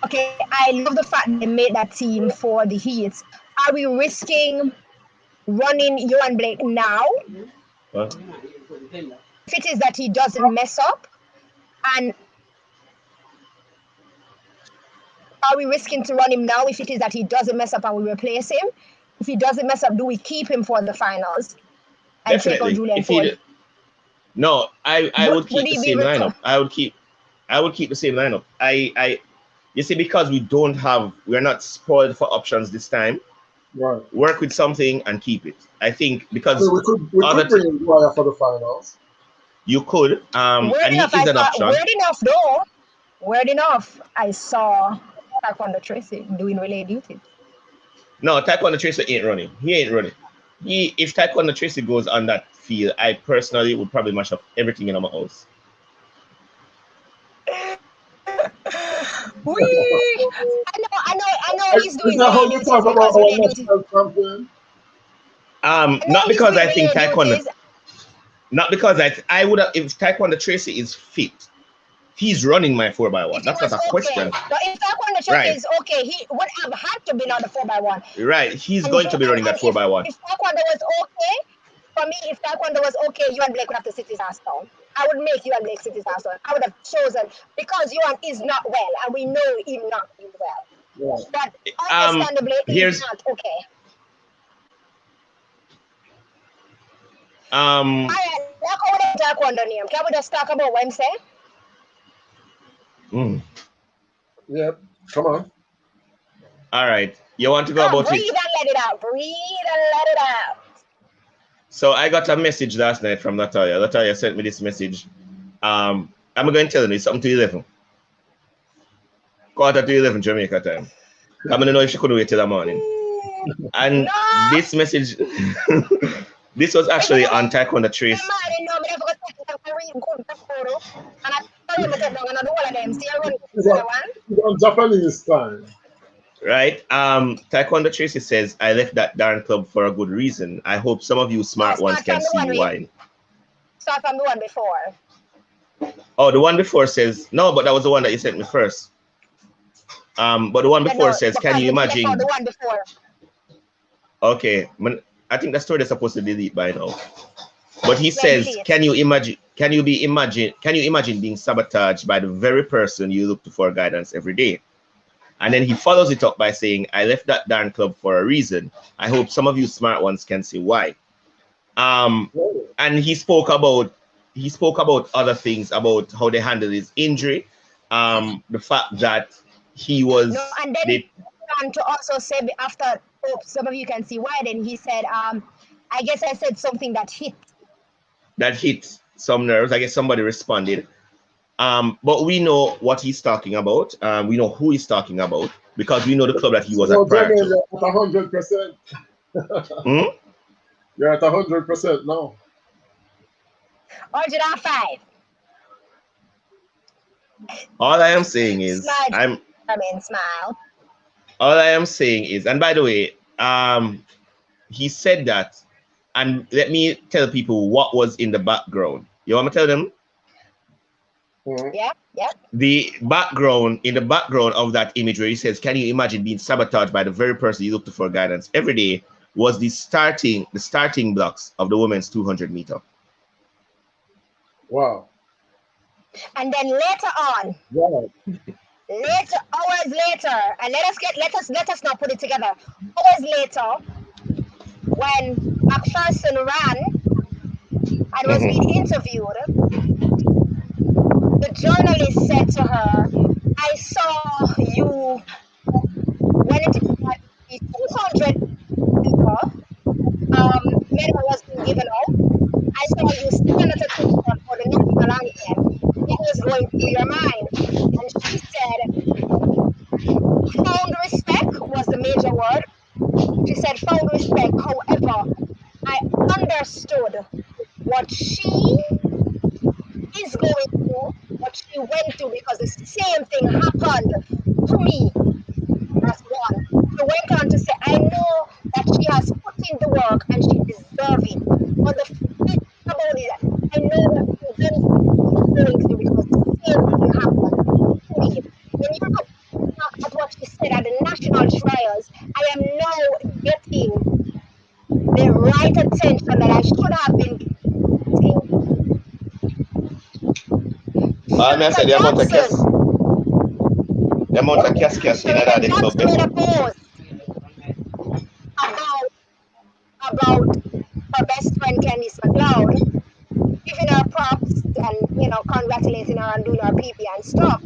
Okay, I love the fact they made that team for the Heat. Are we risking running Johan Blake now? What? If it is that he doesn't mess up, and are we risking to run him now if it is that he doesn't mess up and we replace him? If he doesn't mess up, do we keep him for the finals and take on Julian Ford? No, I would keep the same lineup. I would keep the same lineup. You see, because we're not spoiled for options this time. Right. Work with something and keep it. I think because we could bring Dwyer for the finals. You could, and he is an option. Weird enough. I saw Taekwondo Tracy doing relay duties. No, Taekwondo Tracy ain't running. He ain't running. If Taekwondo Tracy goes on that field, I personally would probably mash up everything in my house. I know he's doing. Is that how you talk about our national champion? Not because I think Taekwondo. Not because I would have, if Taekwondo Tracy is fit, he's running my 4x1. That's not a question. But if Taekwondo Tracy is okay, he would have had to be on the 4x1. Right, he's going to be running that 4x1. If Taekwondo was okay, for me, if Taekwondo was okay, Johan Blake would have to sit his ass down. I would make Johan Blake sit his ass down. I would have chosen, because Johan is not well, and we know him not being well. Yeah. But understandably, he's not okay. Can we just talk about Wednesday? Yep. Come on. All right. You want to go about breathe it? And let it out. Breathe and let it out. So I got a message last night from Natalia. Natalia sent me this message. I'm going to tell you, it's something to 11. 11:15 Jamaica time. I'm going to know if she couldn't wait till the morning. And this message... This was actually on Taekwondo Trace. On Japanese time. Right. Taekwondo Tracy says, I left that darn club for a good reason. I hope some of you smart ones can see why. Start from the one before. Oh, the one before says, no, but that was the one that you sent me first. But the one before says, can you imagine? The one before. Okay. I think that story is supposed to delete by now. But he says, can you imagine being sabotaged by the very person you look to for guidance every day? And then he follows it up by saying, I left that darn club for a reason. I hope some of you smart ones can see why. And he spoke about other things, about how they handled his injury. the fact that he was No, and then they, to also say after, some of you can see why. Then he said, I guess I said something that hit some nerves. I guess somebody responded. But we know what he's talking about. We know who he's talking about because we know the club that he was No, at prior Jermaine, to. you're at 100%. Hmm? You're at 100% now. 105. All I am saying is Smile, smile. all I am saying is, and by the way, he said that, and let me tell people what was in the background. You want me to tell them? Yeah. The background, in the background of that image where he says, "Can you imagine being sabotaged by the very person you looked for guidance every day?" was the starting blocks of the women's 200 meter. Wow. And then later on, hours later, and let us now put it together. Hours later, when McPherson ran and was being interviewed, the journalist said to her, "I saw you when it is 200 medal was being given out. I saw you stand at attention for the national anthem. What was going through your mind?" And she said, "Found respect was the major word." She said, "Found respect. However, I understood what she is going through, what she went through, because the same thing happened to me." That's one. She went on to say, "I know that she has put in the work and she deserves it. But the thing about it, I know that she's going through because the same thing happened to me." When you look at what she said at the national trials, I am now getting the right attention that I should have been getting. I said the amount of cascades in that club. Made a post about her best friend Candice McLeod, giving her props and congratulating her on doing her PP and stuff.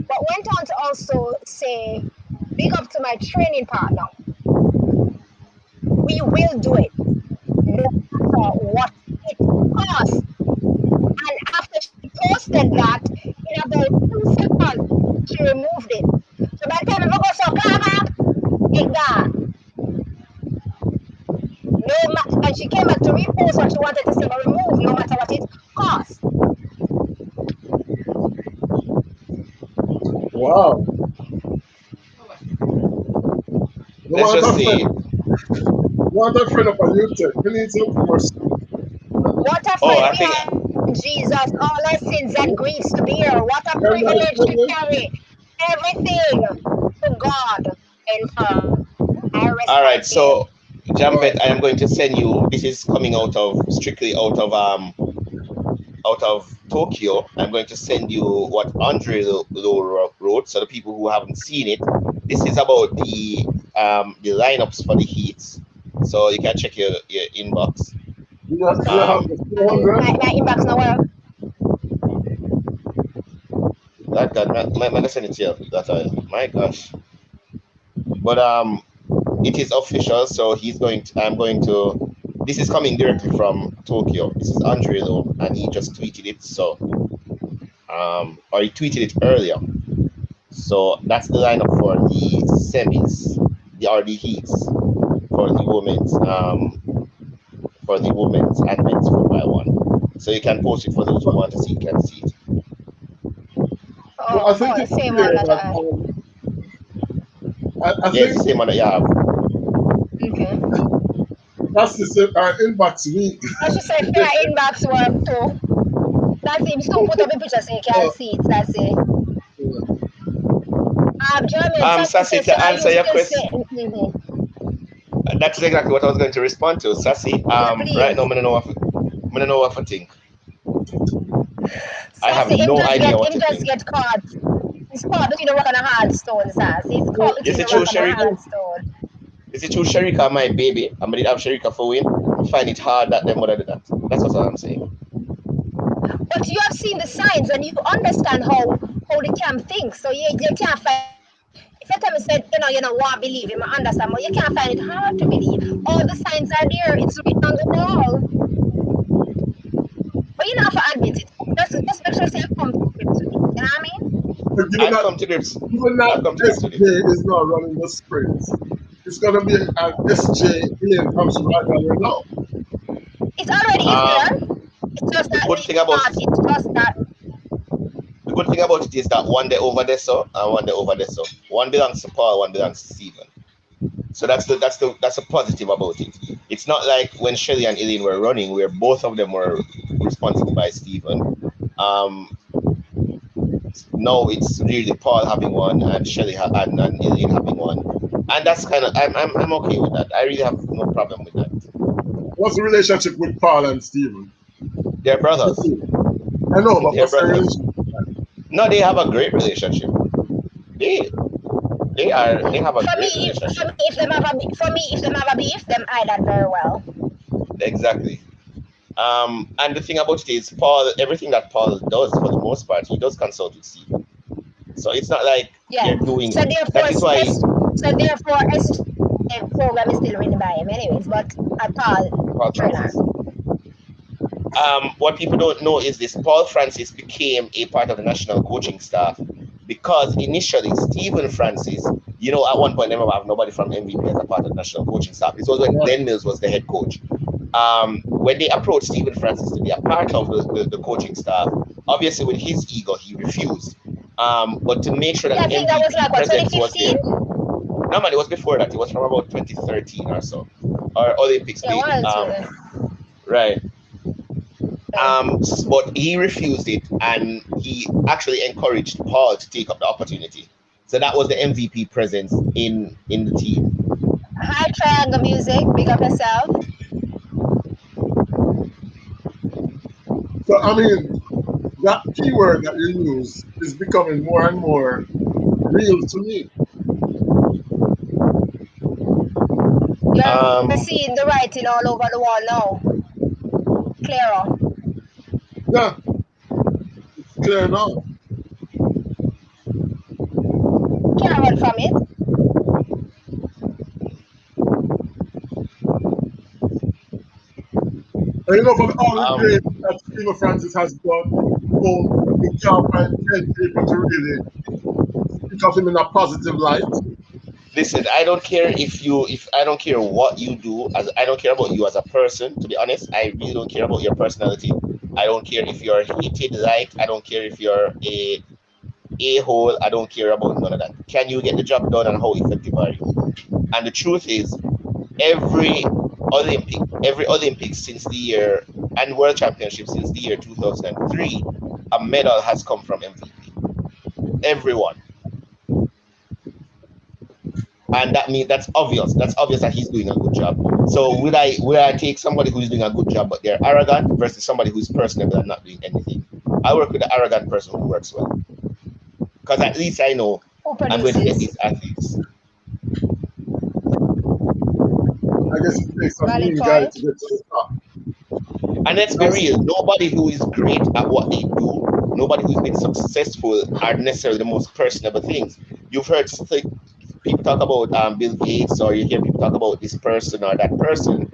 But went on to also say, "Big up to my training partner. We will do it, no matter what it costs." And after she posted that, in about 2 seconds, she removed it. So by the time I go so clap up, it gone. And she came back to repost what she wanted to say, but remove no matter what it costs. Wow. Let's just see. What a friend of a YouTube. We need something more. What a friend we have, Jesus, all our sins and griefs to bear. What a privilege to carry everything to God and her. All right, so Jambet, I am going to send you. This is coming strictly out of Tokyo. I'm going to send you what Andre Lowe wrote. So the people who haven't seen it, this is about the lineups for the heats. So you can check your inbox. My inbox now. That send it to you. My gosh. But it is official. So I'm going to. This is coming directly from Tokyo. This is Andre Lowe, and he just tweeted it. So, or he tweeted it earlier. So that's the lineup for the semis, the heats for the women's and men's 4x1. So you can post it for those who want to see. Can see it. Well, I think it's the same one that I think it's the same one that you have. Okay. That's the same inbox week. I should say fair inbox work too. That's it. Still put up a picture so you can see it. That's it. Sassy, to answer your question. That's exactly what I was going to respond to, Sassy. Right now, I don't know what to think. I have no idea what to think. Just get caught. He's caught between a rock and a hard stone, Sassy. He's caught between a rock and a hard stone. Is it true Sharika my baby? I did have Sharika for win. I find it hard that them mother did that. That's what I'm saying. But you have seen the signs and you understand how how the camp thinks. So you can't find. If you tell me said, you know, won't believe him, I understand, but you can't find it hard to believe. All the signs are there. It's written on the wall. But you don't have to admit it. Just make sure you come to grips with it. You know what I mean? But I've come to grips. I've come to grips with SJ it. is not running the sprints, it's going to be an SJ Elaine Thompson right there now. It already is there. It's just The that good they thing about thought it's just that. the good thing about it is that one day over there so and one day over there so. One belongs to Paul, one belongs to Stephen. So that's a positive about it. It's not like when Shelly and Elaine were running, where both of them were responsible by Stephen. Um, no, it's really Paul having one and and Elaine having one, and that's kind of I'm okay with that. I really have no problem with that. What's the relationship with Paul and Stephen? They're brothers. I know, but They're what's their brothers. relationship? No, they have a great relationship. They they have a For great me, relationship. if them have a beef, them hide that very well. Exactly. And the thing about it is, Paul, everything that Paul does, for the most part, he does consult with Stephen. So it's not like Yeah. they're doing. So That therefore, is why S program is still written by him, anyways. But Paul Paul Turner. Francis. What people don't know is this: Paul Francis became a part of the national coaching staff because initially Stephen Francis, at one point, never have nobody from MVP as a part of the national coaching staff. This was when Glenn Mills was the head coach. When they approached Stephen Francis to be a part of the coaching staff, obviously with his ego, he refused. But to make sure that I the think that was MVP like what presence was 2015. there. No, man, it was before that. It was from about 2013 or so, or Olympics Yeah, bid. Right. But he refused it, and he actually encouraged Paul to take up the opportunity. So that was the MVP presence in the team. High Triangle Music, big up yourself. So, I mean, that keyword that you use is becoming more and more real to me. You're seeing the writing all over the wall now. Clearer. Yeah, it's clear now. Can't run from it. And for all the Um, great that Stephen Francis has done, you can't find 10 people to really speak of him in a positive light. Listen, I don't care if I don't care what you do, as I don't care about you as a person. To be honest, I really don't care about your personality. I don't care if you're hated, liked. I don't care if you're a hole. I don't care about none of that. Can you get the job done, and how effective are you? And the truth is, every every Olympics since the year and World Championship since the year 2003, a medal has come from MVP. Everyone. And that's obvious. That's obvious that he's doing a good job. So would I take somebody who's doing a good job but they're arrogant versus somebody who's personable and not doing anything? I work with the arrogant person who works well, because at least I know I'm going to get these athletes. I guess it takes a Valid mean guy to point. get to the top. And let's be real, nobody who is great at what they do, nobody who's been successful are necessarily the most personable things. You've heard people talk about Bill Gates, or you hear people talk about this person or that person.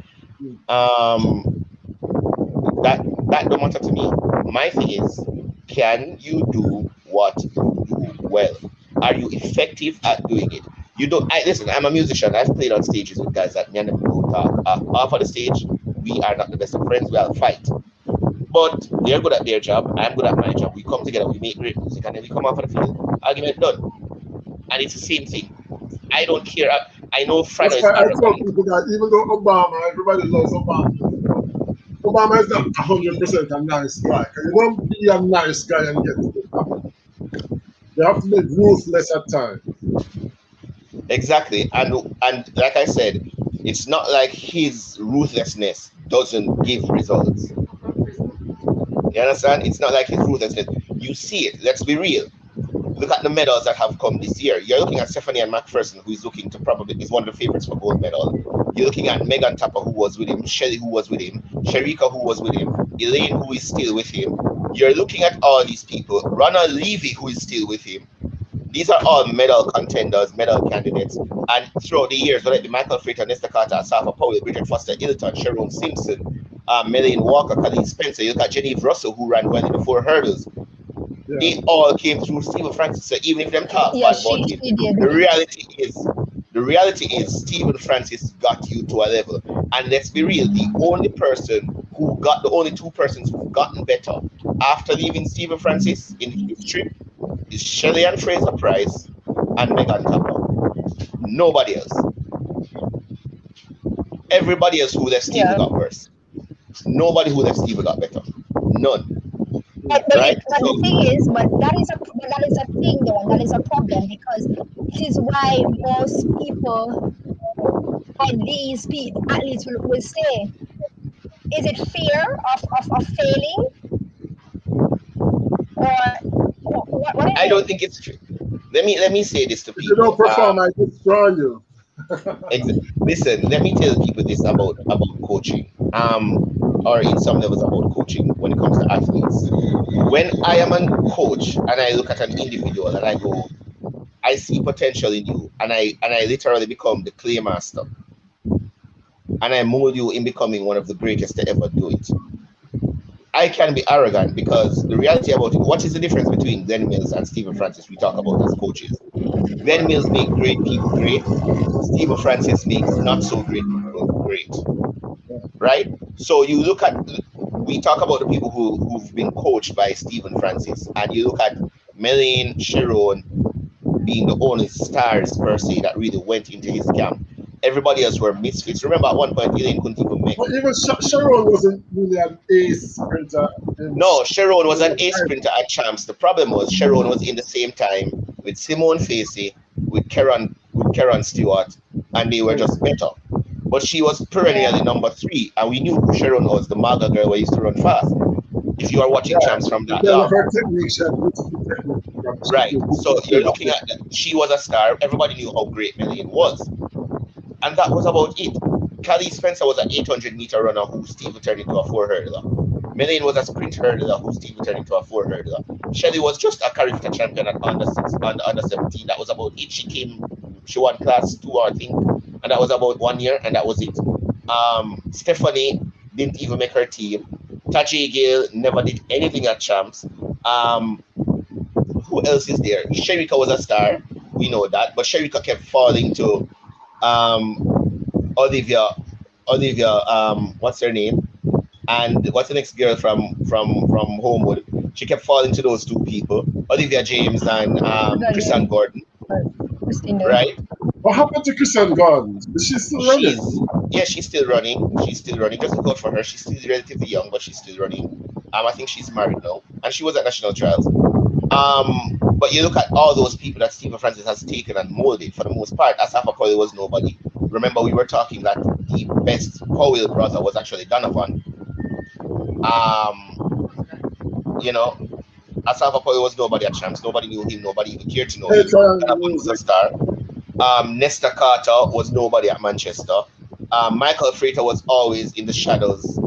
That don't matter to me. My thing is, can you do what you do well? Are you effective at doing it? You don't. Listen. I'm a musician. I've played on stages with guys that me and them don't talk. Off of the stage, we are not the best of friends. We'll fight. But they're good at their job. I'm good at my job. We come together. We make great music, and then we come off of the field. Argument done. And it's the same thing. I don't care. I know Fredo That's is why I tell arrogant. people that even though Obama, everybody loves Obama, Obama is not 100% a nice guy. You don't be a nice guy and get to the top. You have to be ruthless at times. Exactly. And like I said, it's not like his ruthlessness doesn't give results. You understand? It's not like his ruthlessness. You see it. Let's be real. Look at the medals that have come this year. You're looking at Stephanie and McPherson, who is looking to probably is one of the favorites for gold medal. You're looking at Megan Tapper, who was with him, Shelly, who was with him, Sharika, who was with him, Elaine, who is still with him. You're looking at all these people. Ronald Levy, who is still with him. These are all medal contenders, medal candidates. And throughout the years, whether it be Michael Frater, Nesta Carter, Asafa Powell, Bridget Foster Hilton, Sharon Simpson, Melanie Walker, Colleen Spencer, you look at Genevieve Russell, who ran well in the 4 hurdles. Yeah. They all came through Stephen Francis. So even if them talk Yeah, bad about him, she did. the reality is Stephen Francis got you to a level. And let's be real, the only two persons who've gotten better after leaving Stephen Francis in history is Shelley and Fraser Price and Megan Tapper. Nobody else. Everybody else who left Stephen got worse. Nobody who left Stephen got better. None. But Right? the thing is, that is a thing though, and that is a problem because this is why most people and these athletes will say, is it fear of failing or what is I don't it? think it's true. Let me say this to If you don't people. perform, I destroy you. Listen, let me tell people this about coaching. Or in some levels about coaching when it comes to athletes. When I am a coach and I look at an individual and I go, I see potential in you, and I literally become the clay master, and I mold you in becoming one of the greatest to ever do it. I can be arrogant because the reality about it, what is the difference between Glenn Mills and Stephen Francis we talk about as coaches? Glenn Mills make great people great. Stephen Francis makes not so great people great. Right? So you look at, we talk about the people who've been coached by Stephen Francis, and you look at Melaine, Sharon being the only stars per se that really went into his camp. Everybody else were misfits. Remember at one point Elaine couldn't even make. But even Sharon wasn't really an ace sprinter. No, Sharon was an ace sprinter at Champs. The problem was Sharon was in the same time with Simone Facey, with Karen Stewart, and they were just better. But she was perennially number 3, and we knew who Sharon was, the Maga girl who used to run fast. If you are watching Champs from that long. Her technique, she had beautiful technique. Right. So you're looking at that. She was a star. Everybody knew how great Melaine was. And that was about it. Callie Spencer was an 800-meter runner who Steve turned into a 4-hurdler. Melaine was a sprint hurdler who Steve turned into a 4-hurdler. Shelley was just a character champion at under 17. That was about it. She won class 2, I think, and that was about 1 year, and that was it. Stephanie didn't even make her team. Taji Gale never did anything at Champs. Who else is there? Sherika was a star. We know that, but Sherika kept falling to Olivia, what's her name? And what's the next girl from Homewood? She kept falling to those 2 people, Olivia James and Kristen Gordon. Right? What happened to Kristen Gordon? Is she still running? She's still running. Just look out for her. She's still relatively young, but she's still running. I think she's married now, and she was at national trials. But you look at all those people that Stephen Francis has taken and molded. For the most part, Asafa Powell was nobody. Remember, we were talking that the best Powell brother was actually Donovan. Asafa Powell was nobody at Champs. Nobody knew him. Nobody even cared to know him. Donovan was a star. Nesta Carter was nobody at Manchester. Michael Frater was always in the shadows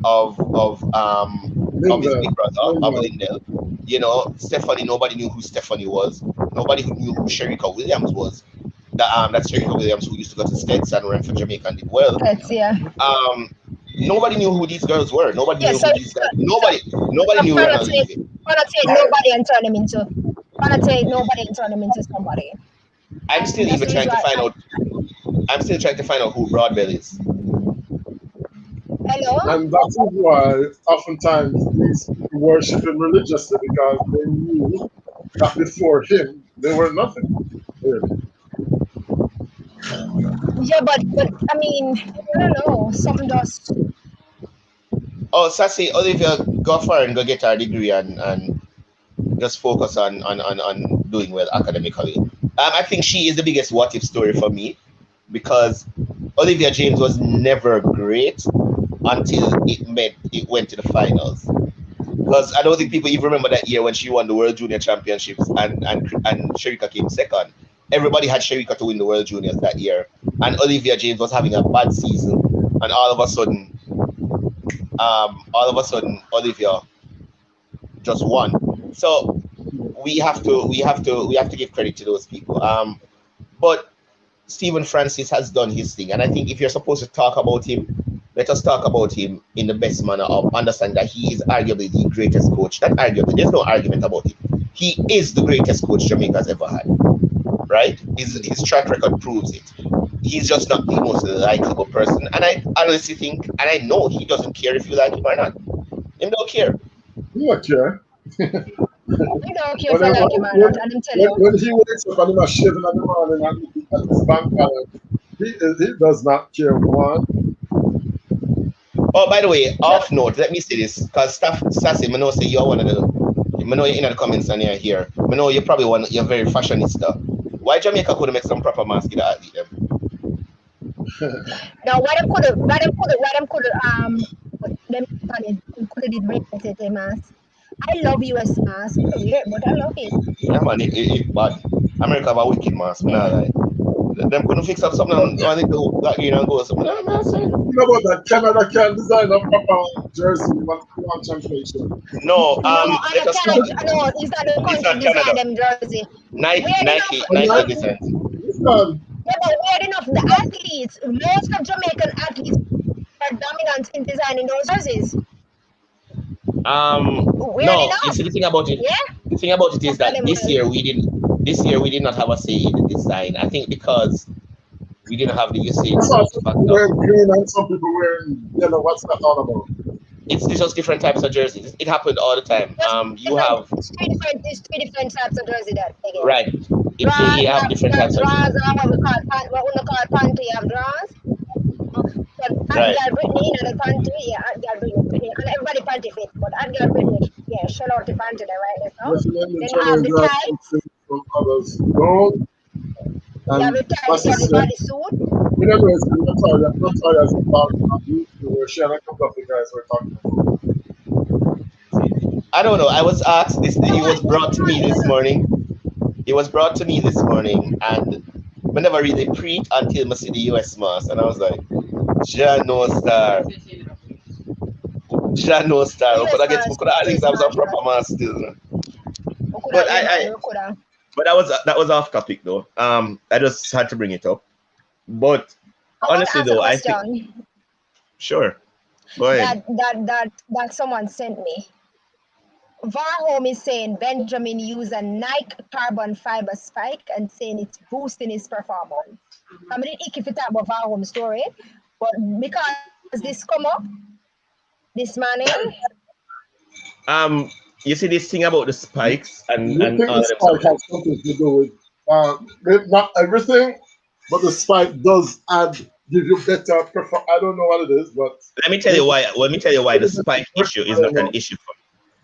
of his big brother, of Lindell. Stephanie, nobody knew who Stephanie was. Nobody knew who Sherika Williams was. That's Sherika Williams who used to go to States and ran for Jamaica and did well. Nobody knew who these girls were. Nobody knew who these guys. Nobody knew Ronald Levy. Take nobody and turn them into. Take nobody and turn them into somebody. I'm still trying to find out who Broadbell is. Hello? And that is why oftentimes these people worship him religiously because they knew that before him they were nothing. Really. Yeah, but I mean, I don't know. Something does. Oh, Sassy, Olivia, go for and go get her degree and just focus on doing well academically. I think she is the biggest what if story for me because Olivia James was never great until it went to the finals. Because I don't think people even remember that year when she won the World Junior Championships and Sherika came second. Everybody had Sherika to win the World Juniors that year, and Olivia James was having a bad season, and all of a sudden Olivia just one. So we have to give credit to those people. But Stephen Francis has done his thing, and I think if you're supposed to talk about him, let us talk about him in the best manner of understanding that he is arguably the greatest coach. Not arguably, there's no argument about it. He is the greatest coach Jamaica's ever had. Right? His track record proves it. He's just not the most likable person, and I honestly think, and I know he doesn't care if you like him or not. He don't care. You don't care. You don't care if I like him or not, and I'm telling you. When he wakes up and he's shaving in the morning and he at his bank balance, he does not care one. Oh, by the way, off note, let me say this, because Sassy, I know say you're one of the, I know you're in the comments and you're here. I know you're probably you're very fashionista. Why Jamaica couldn't make some proper mask that athlete them? No, why them could did break the mask. I love US mask, weird, but I love it. Yeah, man, it bad. America have a wicked mask, nah, like. Them couldn't fix up something on it go that and go something. You know about that? Canada can't design a proper jersey one translation. No, no, it's not the country design them jersey. Nike designs. Yeah, but weird enough, the athletes, most of Jamaican athletes are dominant in designing those jerseys. No, you see the thing about it. Yeah. The thing about it is that this year we did not have a say in the design. I think because we didn't have the usage. Some people wearing green and some people wearing yellow. What's that all about? It's just different types of jerseys. It happened all the time. You have three different types of jersey that again. Right. You have different types of draws. What we call panty. You have draws. Right. Girl Britney, the panty, yeah, girl Britney, and everybody panty fit, but girl Britney, yeah, shell out the panty there, right? Now. Then you have the tights. From others, don't. You have the tights, you have the bodysuit. Remember, it's notorious about where Shannon comes up the guys we're talking about. I don't know. I was asked this. It was brought to me this morning. And I never really preached until I see the US mass, and I was like, "Ja no star, Ja no star." But I guess we could at least have some proper mass still. But that was off topic though. I just had to bring it up. But honestly though, I think sure. Go ahead. That someone sent me. Varholm is saying Benjamin used a Nike carbon fiber spike and saying it's boosting his performance. I mean, if you talk about Varholm's story, but because this come up this morning. You see this thing about the spikes and think all the spike has something to do with not everything, but the spike does give you better performance. I don't know what it is, but let me tell you why the spike issue is not an issue for me.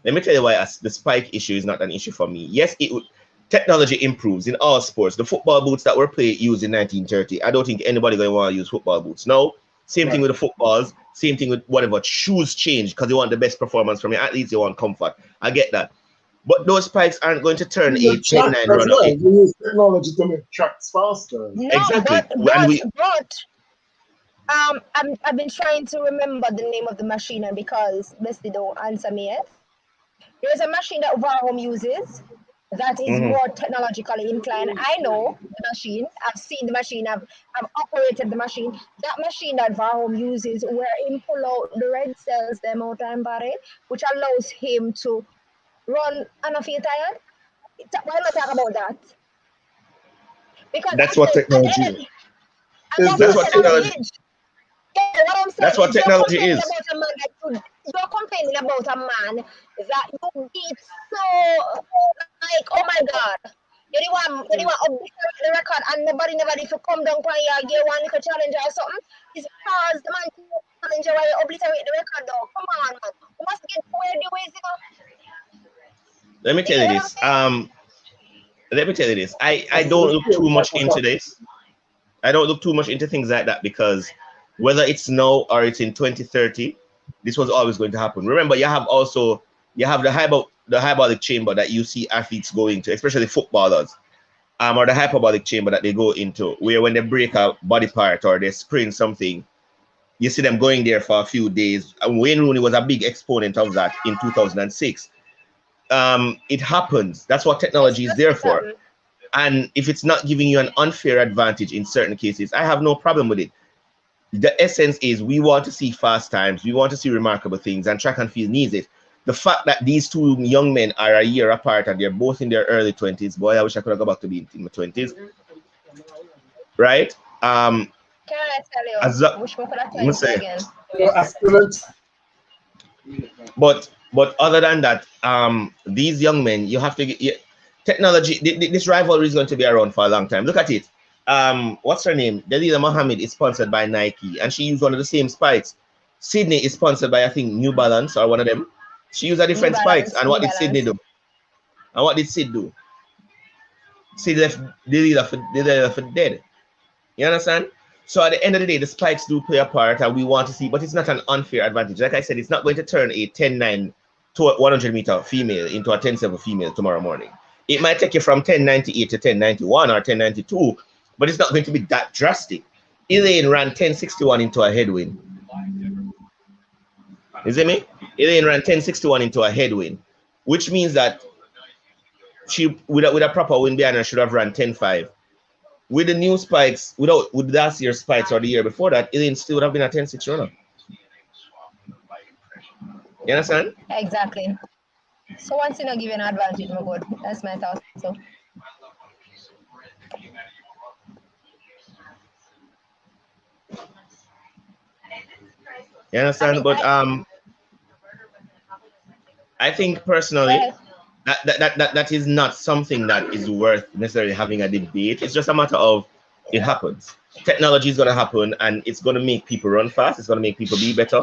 Let me tell you why the spike issue is not an issue for me. Yes, technology improves in all sports. The football boots that were used in 1930, I don't think anybody going to want to use football boots. No, same thing with the footballs, same thing with whatever. Shoes change because you want the best performance from your athletes, you want comfort. I get that. But those spikes aren't going to turn a 10-9 runner. We use technology to make tracks faster. No, exactly. I've been trying to remember the name of the machine, and because Leslie don't answer me yet. There's a machine that Varholm uses that is more technologically inclined. I know the machine. I've seen the machine. I've operated the machine. That machine that Varholm uses, where he pull out the red cells, them out of body, which allows him to run and not feel tired. Why not talk about that? Because that's what technology is. That's what technology is. What I'm saying that's what technology is. You're complaining about a man that you beat so like, oh my God. You want to obliterate the record and nobody if you come down and you want to challenge or something. It's because the man challenge why you obliterate the record though. Come on, man. You must get where the ways, you know. Let me tell you this. I don't look too much into this. I don't look too much into things like that because whether it's now or it's in 2030, this was always going to happen. Remember, you have the hyperbolic chamber that you see athletes go into, especially footballers, or the hyperbolic chamber that they go into, where when they break a body part or they sprain something, you see them going there for a few days. And Wayne Rooney was a big exponent of that in 2006. it happens. That's what It's technology is just there for. And if it's not giving you an unfair advantage in certain cases, I have no problem with it. The essence is we want to see fast times, we want to see remarkable things, and track and field needs it. The fact that these two young men are a year apart and they're both in their early 20s, boy, I wish I could have gone back to being in my 20s, right? Can I tell As you? Wish we could have I 20 say, again. I still but other than that, these young men, you have to get technology. This rivalry is going to be around for a long time. Look at it. What's her name? Dalila Mohammed is sponsored by Nike, and she used one of the same spikes. Sydney is sponsored by, I think, New Balance or one of them. She used a New different spikes. Balance, And New what did Sydney Balance. do? And what did Sid do? Sid left Dalila for dead. You understand? So at the end of the day, the spikes do play a part, and we want to see, but it's not an unfair advantage. Like I said, it's not going to turn a 10-9 to a 100-meter female into a 10-7 female tomorrow morning. It might take you from 10.98 to 10.91 or 10.92, but it's not going to be that drastic. Elaine ran 10.61 into a headwind. You see me? Elaine ran 10.61 into a headwind, which means that she, with a proper wind behind her, should have ran 10.5. With the new spikes, with last year's spikes or the year before that, Elaine still would have been a 10-6 runner. You understand? Exactly. So once you not give an advantage, my God, that's my thought. So You understand? But I think go personally ahead. that is not something that is worth necessarily having a debate. It's just a matter of it happens. Technology is gonna happen and it's gonna make people run fast, it's gonna make people be better,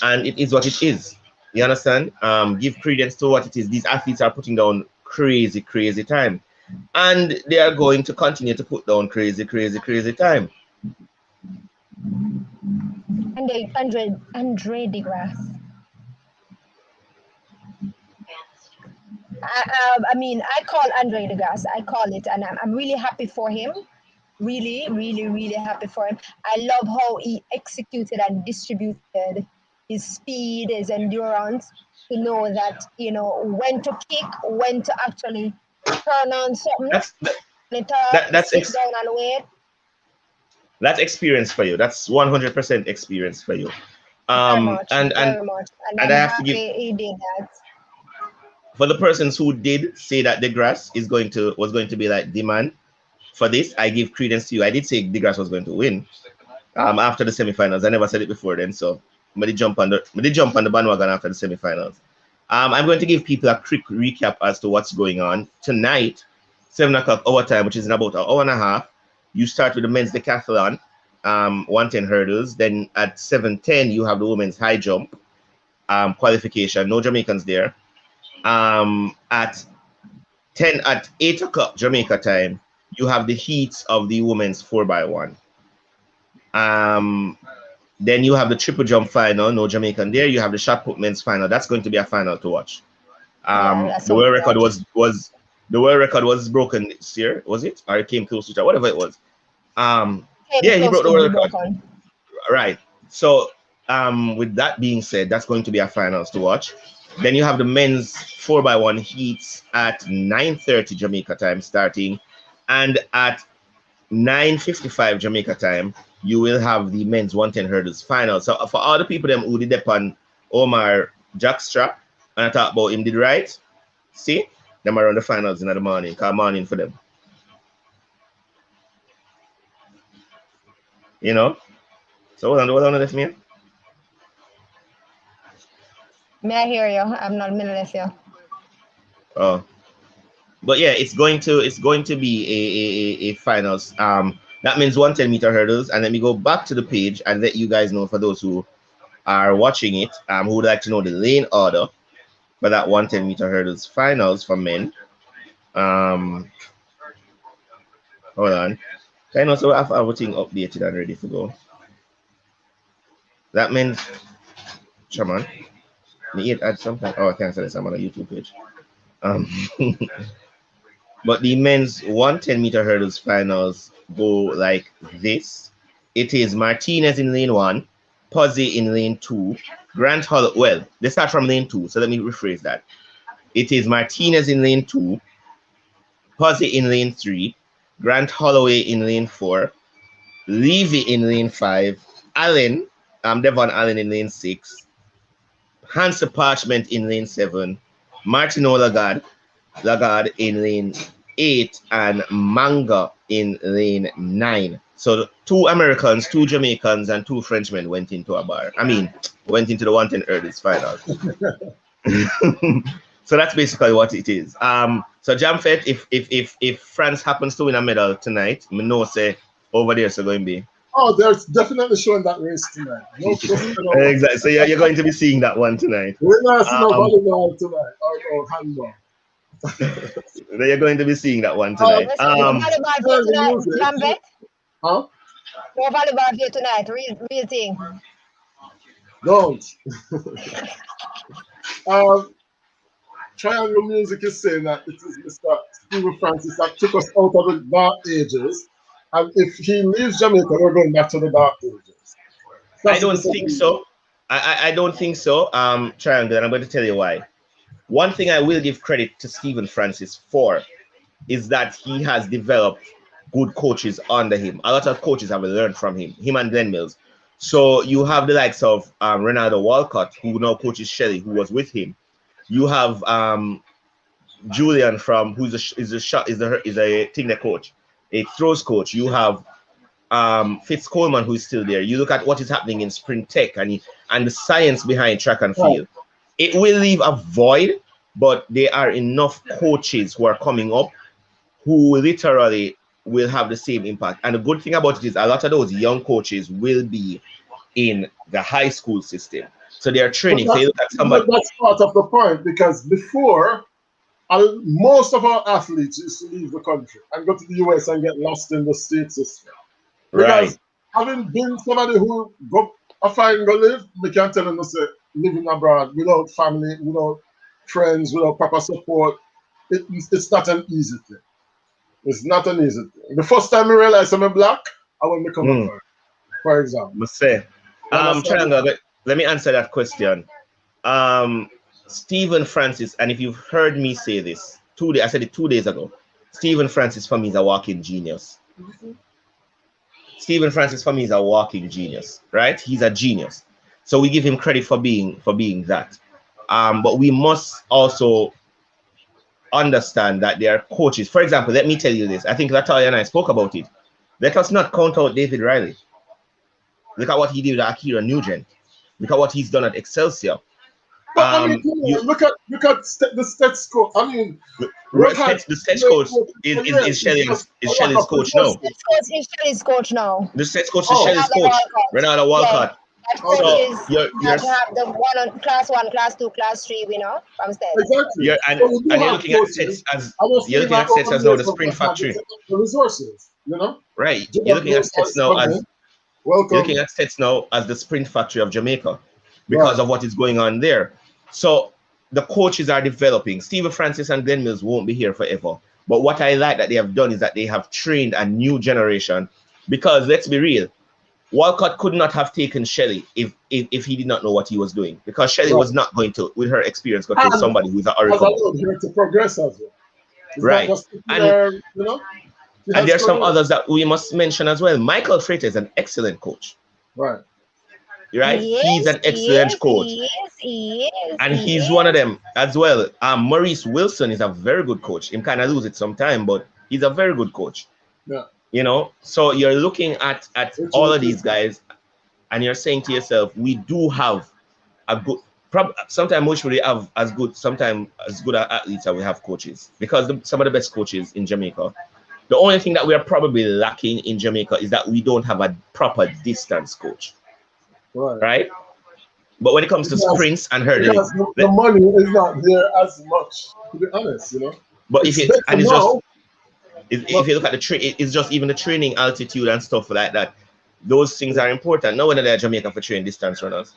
and it is what it is. You understand? Give credence to what it is. These athletes are putting down crazy, crazy time. And they are going to continue to put down crazy, crazy, crazy time. And Andre de Grasse. I mean, I call Andre de Grasse. I call it, and I'm really happy for him. Really, really, really happy for him. I love how he executed and distributed his speed, his endurance, to know that, when to kick, when to actually turn on something, That's monitor, that's sit down and wait. that's experience for you. That's 100% experience for you. Very much, And very much. And and I'm I have to give, happy he did that. for the persons who did say that DeGrasse was going to be like the man for this, I give credence to you. I did say DeGrasse was going to win after the semifinals. I never said it before then, so I did jump on the bandwagon after the semifinals. I'm going to give people a quick recap as to what's going on tonight. 7 o'clock our time, which is in about an hour and a half. You start with the men's decathlon, 110 hurdles. Then at 7:10 you have the women's high jump qualification. No Jamaicans there. At 8 o'clock Jamaica time, you have the heats of the women's 4x1. Then you have the triple jump final, no Jamaican there. You have the shot put men's final. That's going to be a final to watch. Yeah, that's The world record something. the world record was broken this year, was it? Or it came close to it, whatever it was. Came Yeah, he close broke the to world be record. broken. Right. So with that being said, that's going to be a finals to watch. Then you have the men's 4x1 heats at 9:30 Jamaica time starting, and at 9:55 Jamaica time, you will have the men's 110 hurdles final. So for all the people them who did upon Omar Jackstrap, and I talk about him did right, see them around the finals in the morning. Call morning for them. You know. So hold on, left me. May I hear you? I'm not middle you. Oh, but yeah, it's going to be a finals. That means 110-meter hurdles. And let me go back to the page and let you guys know, for those who are watching it, who would like to know the lane order for that 110-meter hurdles finals for men. Hold on. I know, so I have everything updated and ready to go. That means, come on. Me add something. Oh, I can't say this. I'm on a YouTube page. Um, but the men's 110-meter hurdles finals go like this. It is Martinez in lane 1, Posey in lane 2, Grant Hall. Well, they start from lane 2, so let me rephrase that. It is Martinez in lane 2, Posey in lane 3, Grant Holloway in lane 4, Levy in lane 5, Allen, Devon Allen in lane 6, Hansa Parchment in lane 7, Martino Lagarde in lane 8, and Manga in lane 9. So 2 Americans, 2 Jamaicans, and 2 Frenchmen went into a bar. I mean, went into the 110 hurdles final. So that's basically what it is. So Jamfet, if France happens to win a medal tonight, we know say over there so going to be. Oh, they're definitely showing that race tonight. No question. Exactly. So you're going to be seeing that one tonight. We're not seeing no volleyball tonight or no handball. You're going to be seeing that one tonight. Volleyball tonight, Jamfet? Huh? No volleyball here tonight, real thing. Don't. Triangle Music is saying that it is Mr. Stephen Francis that took us out of the dark ages, and if he leaves Jamaica, we're going back to the dark ages. I don't think so. I don't think so. Triangle, and I'm going to tell you why. One thing I will give credit to Stephen Francis for is that he has developed good coaches under him. A lot of coaches have learned from him and Glenn Mills. So you have the likes of Ronaldo Walcott, who now coaches Shelley, who was with him. You have Julian from who's a Tigner coach, a throws coach. You have Fitz Coleman, who is still there. You look at what is happening in Sprint Tech and the science behind track and field. It will leave a void, but there are enough coaches who are coming up who literally will have the same impact. And the good thing about it is a lot of those young coaches will be in the high school system. So they are training. So you look at somebody. That's part of the point, because before, most of our athletes used to leave the country and go to the US and get lost in the state system. Because right. Having been somebody who go live, we can't tell them to say living abroad without family, without friends, without proper support. It's not an easy thing. It's not an easy thing. The first time I realized I'm black, I want to come over, for example. Must say, let me answer that question. Stephen Francis, and if you've heard me say this, I said it 2 days ago. Stephen Francis for me is a walking genius. Stephen Francis for me is a walking genius, right? He's a genius. So we give him credit for being that. But we must also understand that there are coaches. For example, let me tell you this. I think Latoya and I spoke about it. Let us not count out David Riley. Look at what he did with Akira Nugent. Look at what he's done at Excelsior. Look at the stats coach. I mean, the stats coach is Shelley's coach now. Is Shelley's coach now. The stats coach is Shelley's coach, Ronaldo Walcott. That coach you have the one on class 1, class 2, class 3 winner from stats. Exactly. And you're looking at sets as now the Spring Factory. The resources, you know. Right. You're looking at sets now as the Sprint Factory of Jamaica because of what is going on there. So the coaches are developing. Stephen Francis and Glenn Mills won't be here forever. But what I like that they have done is that they have trained a new generation. Because let's be real, Walcott could not have taken Shelley if he did not know what he was doing. Because Shelley was not going to, with her experience, go take somebody who's an oracle. Here to progress as well. Right. And there's some others that we must mention as well. Michael Frater is an excellent coach. Right. Right? He's an excellent coach. He is. And he's one of them as well. Maurice Wilson is a very good coach. He kind of lose it sometime, but he's a very good coach. Yeah. You know, so you're looking at all of these guys and you're saying to yourself, we do have a good, sometimes we should have sometimes as good athletes as we have coaches, because some of the best coaches in Jamaica. The only thing that we are probably lacking in Jamaica is that we don't have a proper distance coach. Right? But when it comes to sprints and hurdling, the money is not there as much, to be honest, you know. But if you look at the it's just even the training altitude and stuff like that. Those things are important. No wonder they're Jamaica for training distance runners,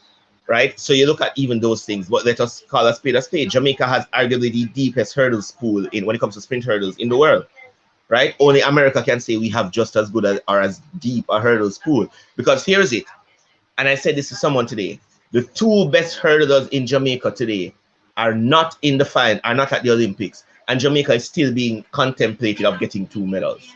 right? So you look at even those things. But let us call a spade a spade. Jamaica has arguably the deepest hurdles pool when it comes to sprint hurdles in the world. Right? Only America can say we have just as good or as deep a hurdles pool. Because here's it. And I said this to someone today. The 2 best hurdlers in Jamaica today are not in the final, are not at the Olympics, and Jamaica is still being contemplated of getting 2 medals.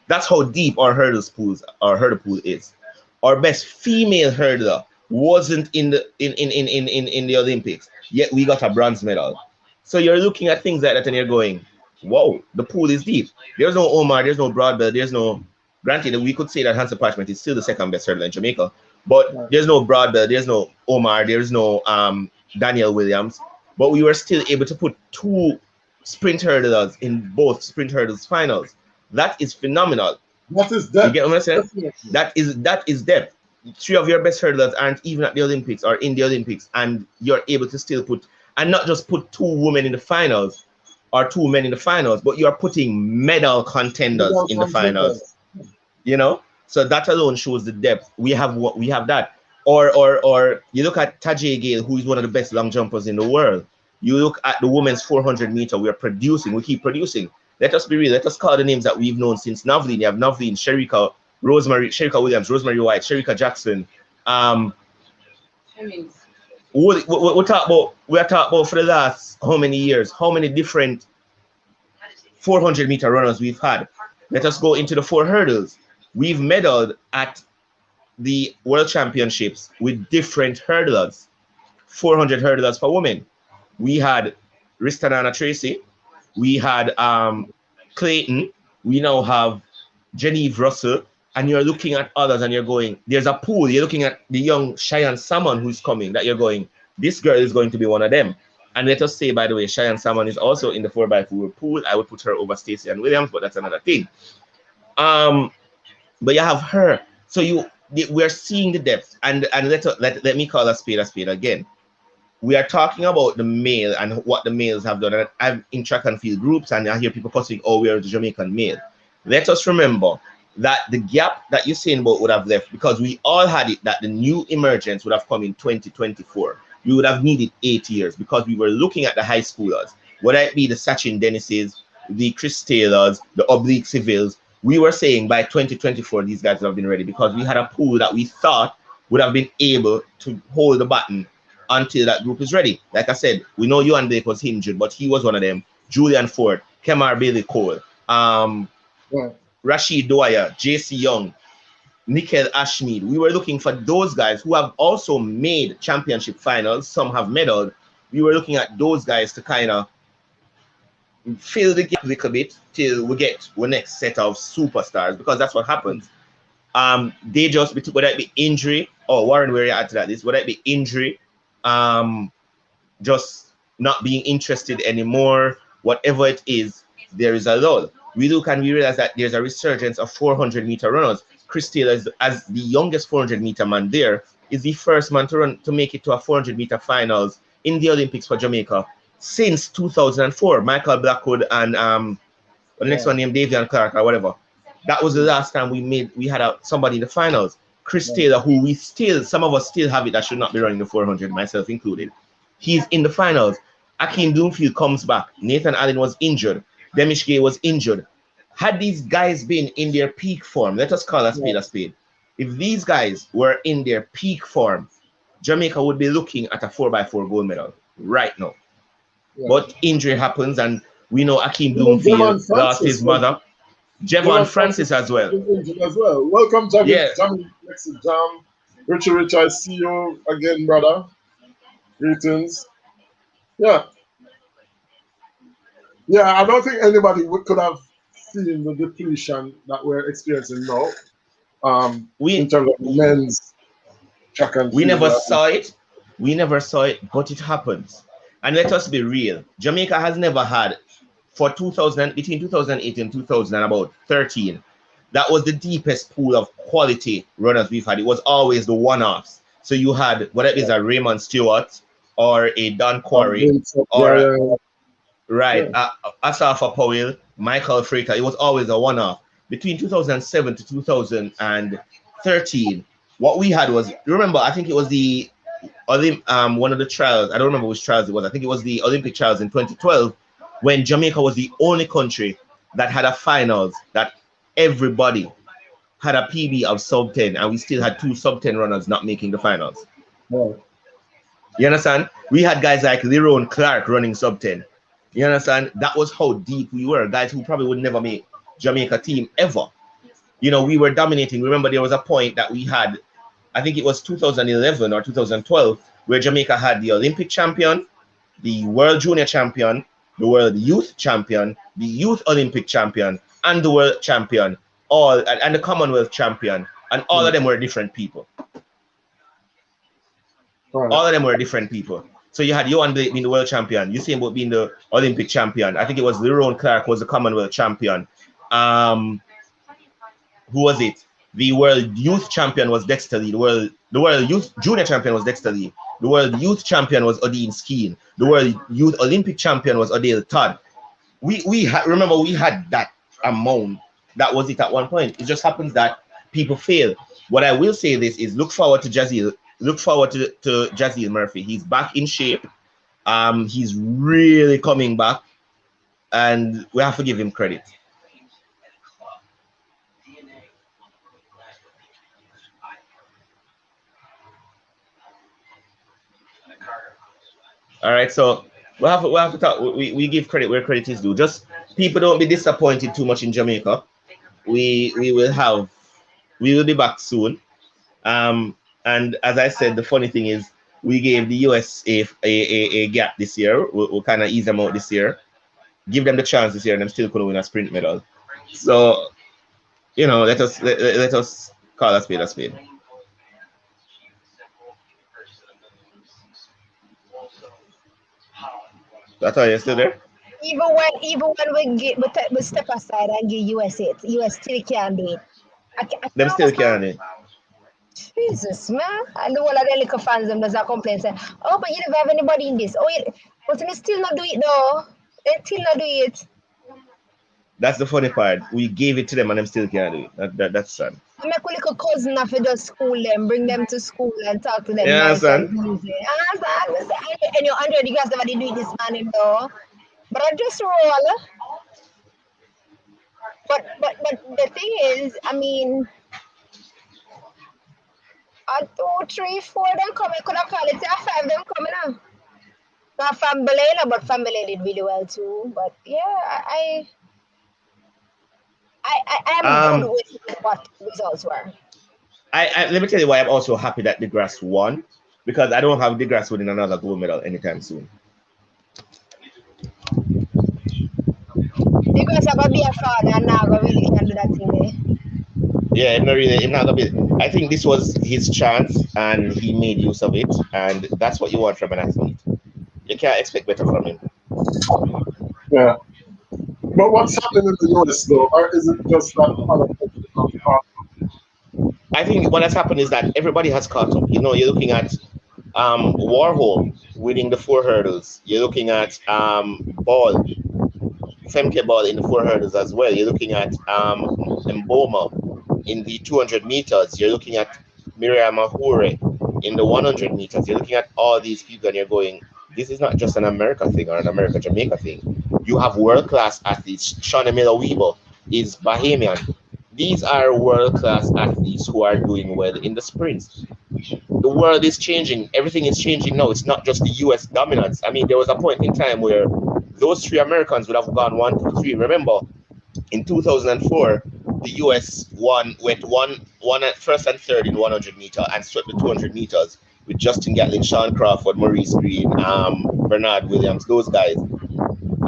That's how deep our hurdle pool is. Our best female hurdler wasn't in the Olympics, yet we got a bronze medal. So you're looking at things like that and you're going, whoa, the pool is deep. There's no Omar, there's no Broadbell, there's no, granted, we could say that Hansa Parchment is still the second best hurdler in Jamaica, but there's no Broadbell, there's no Omar, there's no Daniel Williams, but we were still able to put 2 sprint hurdlers in both sprint hurdles finals. That is phenomenal. What is depth? You get what I'm saying? That is depth. 3 of your best hurdlers aren't even at the Olympics or in the Olympics, and you're able to still put, and not just put 2 women in the finals or 2 men in the finals, but you're putting medal contenders in the finals. You know, so that alone shows the depth. We have that. Or you look at Tajay Gale, who is one of the best long jumpers in the world. You look at the women's 400 meter. We keep producing. Let us be real. Let us call the names that we've known since Novlin. You have Novlin, Sherika Williams, Rosemary White, Sherika Jackson. We are talking about for the last how many years, how many different 400 meter runners we've had. Let us go into the 4 hurdles. We've medaled at the World Championships with different hurdlers. 400 hurdlers for women. We had Ristanana Tracy. We had Clayton. We now have Genevieve Russell. And you're looking at others and you're going, there's a pool. You're looking at the young Cheyenne Salmon who's coming, that you're going, this girl is going to be one of them. And let us say, by the way, Cheyenne Salmon is also in the 4x4 pool. I would put her over Stacey and Williams, but that's another thing. But you have her. So we're seeing the depth. And let me call a spade again. We are talking about the male and what the males have done. And I'm in track and field groups, and I hear people cussing, oh, we're the Jamaican male. Let us remember that the gap that you're saying about would have left, because we all had it, that the new emergence would have come in 2024. We would have needed 8 years, because we were looking at the high schoolers, whether it be the Sachin Dennises, the Chris Taylors, the Oblique Civils. We were saying by 2024, these guys would have been ready, because we had a pool that we thought would have been able to hold the baton until that group is ready. Like I said, we know Ewan Blake was injured, but he was one of them. Julian Ford, Kemar Bailey Cole, Rashid Dwyer, JC Young, Nickel Ashmead. We were looking for those guys who have also made championship finals. Some have medaled. We were looking at those guys to kind of fill the gap a little bit till we get the next set of superstars, because that's what happens. They just, whether it be injury, or Warren, where you add to that, this, whether it be injury, just not being interested anymore, whatever it is, there is a lull. We look and we realize that there's a resurgence of 400 meter runners. Chris Taylor, as the youngest 400 meter man there, is the first man to make it to a 400 meter finals in the Olympics for Jamaica since 2004. Michael Blackwood and the next one named Davian Clark or whatever. That was the last time we had somebody in the finals. Chris Taylor, who some of us still have it, that should not be running the 400, myself included. He's in the finals. Akeem Bloomfield comes back. Nathan Allen was injured. Demish Gay was injured. Had these guys been in their peak form, let us call a spade a spade. If these guys were in their peak form, Jamaica would be looking at a 4x4 gold medal right now. But injury happens, and we know Akeem Bloomfield lost his mother. Jevon Francis as well. Welcome, Jamie. Yeah. Jamie, next to Jam. Richard, I see you again, brother. Greetings. Yeah, I don't think anybody could have seen the depletion that we're experiencing now. In terms of men's track and field. We never saw it. We never saw it, but it happens. And let us be real. Jamaica has never had, for between 2008 and 2013, that was the deepest pool of quality runners we've had. It was always the one-offs. So you had, whether it is a Raymond Stewart or a Don Quarry or Asafa Powell, Michael Frater. It was always a one-off. Between 2007 to 2013, what we had was, remember, I think it was the one of the trials. I don't remember which trials it was. I think it was the Olympic trials in 2012, when Jamaica was the only country that had a finals that everybody had a PB of sub 10, and we still had 2 sub 10 runners not making the finals. You understand? We had guys like Leron Clark running sub 10. You understand? That was how deep we were. Guys who probably would never make Jamaica team ever. You know, we were dominating. Remember, there was a point that we had, I think it was 2011 or 2012, where Jamaica had the Olympic champion, the World Junior champion, the World Youth champion, the Youth Olympic champion, and the World champion, all and the Commonwealth champion, and all of them were different people. Right. All of them were different people. So you had Johan Blake being the world champion, Usain Bolt being the Olympic champion. I think it was Leron Clark was the Commonwealth champion. Who was it? The World Youth champion was Dexter Lee. The World Youth Junior champion was Dexter Lee. The World Youth champion was Odin Skeen. The World Youth Olympic champion was Odale Todd. Remember we had that amount. That was it at one point. It just happens that people fail. What I will say this is look forward to Jazeel. Look forward to Jazeel Murphy. He's back in shape. He's really coming back, and we have to give him credit. All right, so we have to talk. We give credit where credit is due. Just people don't be disappointed too much in Jamaica. We will be back soon. And as I said, the funny thing is we gave the US a gap this year. We'll kind of ease them out this year, give them the chance this year, and them still couldn't win a sprint medal. So, you know, let us call a spade a spade. That's why you're still there. Even when we step aside and give US it, US still can't do it. Them still can't do it. Jesus, man. And the one of the little fans them does not complain say, oh, but you never have anybody in this. Oh, but they still not do it though. They still not do it. That's the funny part. We gave it to them and them still can't do it. That's sad. I make a little cousin if you just school them, bring them to school and talk to them. Yeah, nice son. and easy. And you're under the guys nobody do it this morning though. But I just roll. But the thing is, I mean, 2, 3, 4 them coming, could have called it 5 them coming now. Not family, but family did really well too. But yeah, I am good with what results were. Let me tell you why I'm also happy that the Grasse won, because I don't have the Grasse winning another gold medal anytime soon. The Grasse are gonna be a father and now really can do that thing there. Yeah, I'm not gonna be. I think this was his chance and he made use of it, and that's what you want from an athlete. You can't expect better from him. Yeah. But what's happening in the US though, or is it just that? I think what has happened is that everybody has caught up. You know, you're looking at Warhol winning the 4 hurdles. You're looking at Ball, Femke Ball in the 4 hurdles as well. You're looking at Mboma in the 200 meters. You're looking at Miriam Ahure in the 100 meters. You're looking at all these people and you're going, this is not just an America thing or an America-Jamaica thing. You have world-class athletes. Shauna Miller-Weber is Bahamian. These are world-class athletes who are doing well in the sprints. The world is changing. Everything is changing now. It's not just the US dominance. I mean, there was a point in time where those 3 Americans would have gone 1, 2, 3. Remember, in 2004, the US went first and third in 100 meter and swept the 200 meters with Justin Gatlin, Sean Crawford, Maurice Green, Bernard Williams, those guys.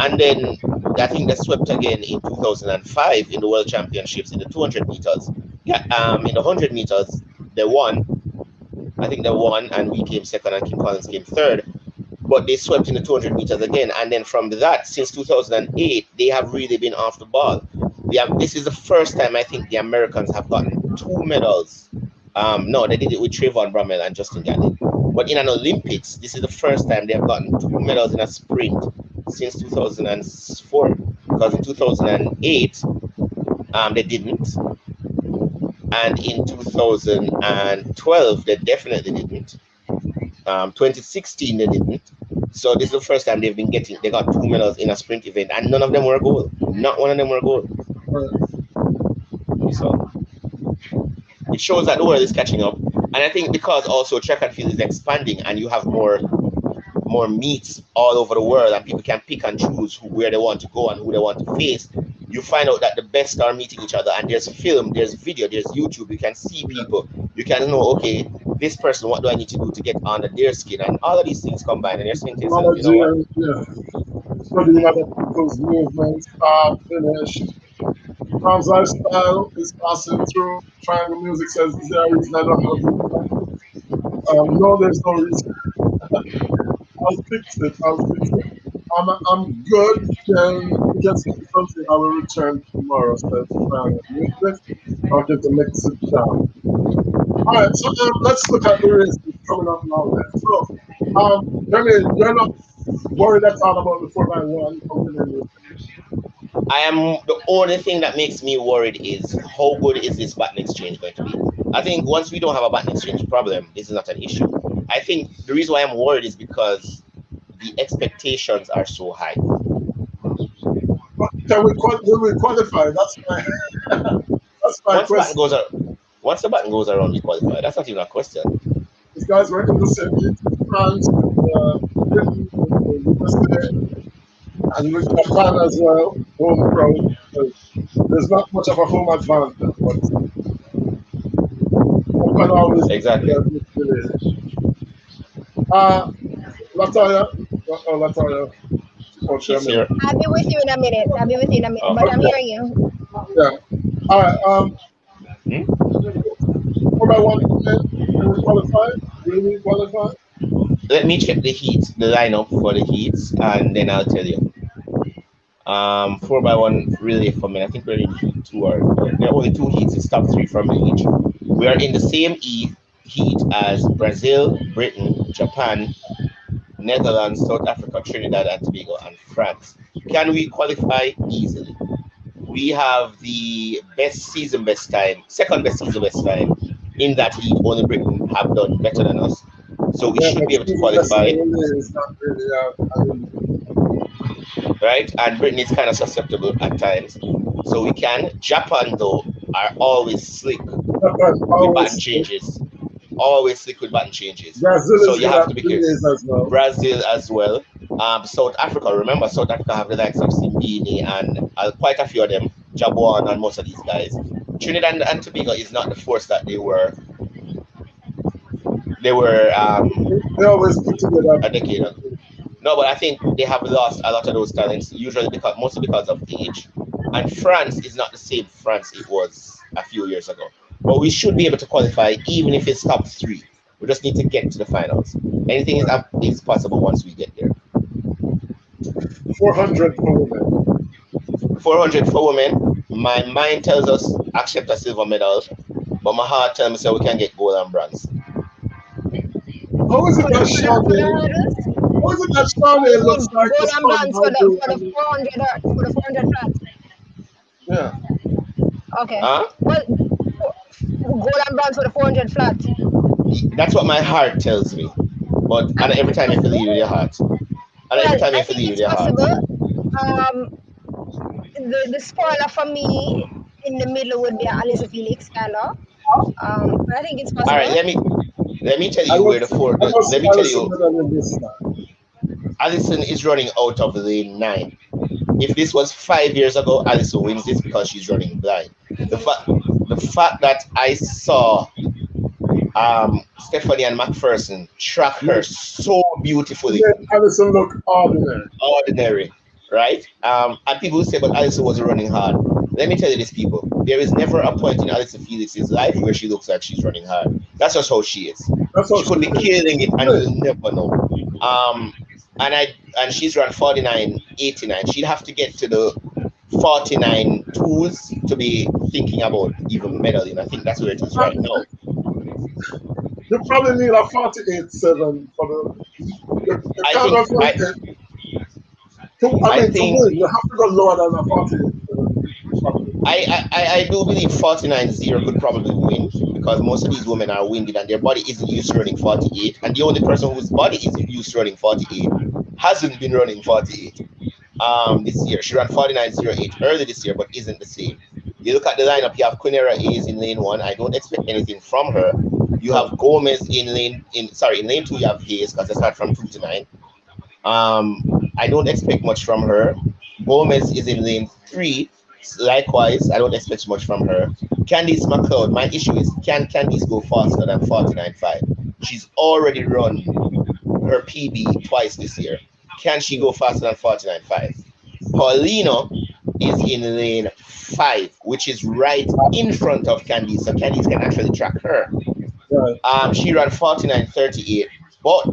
And then I think they swept again in 2005 in the World Championships in the 200 meters. Yeah, in the 100 meters, they won. I think they won, and we came second, and Kim Collins came third. But they swept in the 200 meters again. And then from that, since 2008, they have really been off the ball. This is the first time I think the Americans have gotten 2 medals. No, they did it with Trayvon Bromell and Justin Gatlin. But in an Olympics, this is the first time they have gotten 2 medals in a sprint since 2004. Because in 2008, they didn't. And in 2012, they definitely didn't. 2016, they didn't. So this is the first time they got 2 medals in a sprint event, and none of them were gold. Not one of them were gold. So it shows that the world is catching up. And I think because also track and field is expanding and you have more more meets all over the world, and people can pick and choose where they want to go and who they want to face, you find out that the best are meeting each other, and there's film, there's video, there's YouTube. You can see people. You can know, okay, this person, what do I need to do to get under their skin, and all of these things combined, and you're saying to yourself, you know Technology what? and studying other people's movements, start, finish. Tom's lifestyle is passing through. Triangle Music says, is there a reason I don't have a blue phone? No, there's no reason. I'll fix it. I'll fix it. I'm good. You can send me something. I will return tomorrow. Says Triangle Music. I'll get to mix it down. All right, so let's look at the race that's coming up now. Then. So, Jeremy, you're not worried at all about the 4x1 winning. I am, the only thing that makes me worried is how good is this button exchange going to be. I think once we don't have a button exchange problem, this is not an issue. I think the reason why I'm worried is because the expectations are so high. Will we qualify? That's my that's my question. Once the button goes around, we qualify. That's not even a question. These guys were in the same heat with France, with Britain, with the USA, and with Japan as well, home crowd. There's not much of a home advantage, but one can always Exactly. Latoya, Latoya. She's here. I'll be with you in a minute. Oh, But I'm okay. hearing you. Yeah. All right. 4x1 will we qualify? Will we qualify? Let me check the lineup for the heats, and then I'll tell you. 4x1 relay for men. I think we're in heat 2, or there are only 2 heats. It's top 3 from each. We are in the same heat as Brazil, Britain, Japan, Netherlands, South Africa, Trinidad and Tobago, and France. Can we qualify easily? We have the second best season best time in that heat. Only Britain have done better than us, so we should be able to qualify. Right, and Britain is kind of susceptible at times, so we can. Japan though are always slick with button changes. Always slick with button changes. Brazil so you have to be careful. as well. Brazil as well. South Africa. Remember, South Africa have the likes of Simbini and quite a few of them, Jabuan and most of these guys. Trinidad and Tobago is not the force that they were. They always put together a decade ago. No, but I think they have lost a lot of those talents, usually mostly because of age. And France is not the same France it was a few years ago. But we should be able to qualify even if it's top 3. We just need to get to the finals. Anything is possible once we get there. 400 for women. 400 for women. My mind tells us accept a silver medal, but my heart tells me so we can get gold and bronze. How is it that Shawty? How is it that Shawty looks like gold and bronze for the 400 flat? Yeah. Okay. Huh? Well, gold and bronze for the 400 flat. That's what my heart tells me. But and every time you have to leave with your heart. And every time you have to leave with your heart. The spoiler for me in the middle would be Alyssa Felix, kind of. But I think it's possible. All right, let me tell you where the four. Let me tell you. Allison is running out of lane 9. If this was 5 years ago, Allison wins this because she's running blind. The fact that I saw Stephanie and McPherson track her so beautifully. Allison look ordinary, right? And people say, but Allison wasn't running hard. Let me tell you this, people. There is never a point in Allison Felix's life where she looks like she's running hard. That's just how she is. She could be killing it, and you'll never know. And she's run 49.89. She'd have to get to the 49 tools to be thinking about even medaling. I think that's where it is right now. You probably need a 48.7 for I think you have to go lower than a 48. I do believe 49.0 could probably win because most of these women are winded and their body isn't used to running 48. And the only person whose body isn't used to running 48 hasn't been running 48 this year. She ran 49.08 early this year, but isn't the same. You look at the lineup, you have Quinera Hayes in lane 1. I don't expect anything from her. You have Gomez in lane 2, you have Hayes because they start from 2 to 9. I don't expect much from her. Gomez is in lane three. Likewise, I don't expect much from her. Candice McLeod, my issue is can Candice go faster than 49.5? She's already run her PB twice this year. Can she go faster than 49.5? Paulino is in lane 5, which is right in front of Candice, so Candice can actually track her. Right. She ran 49.38, but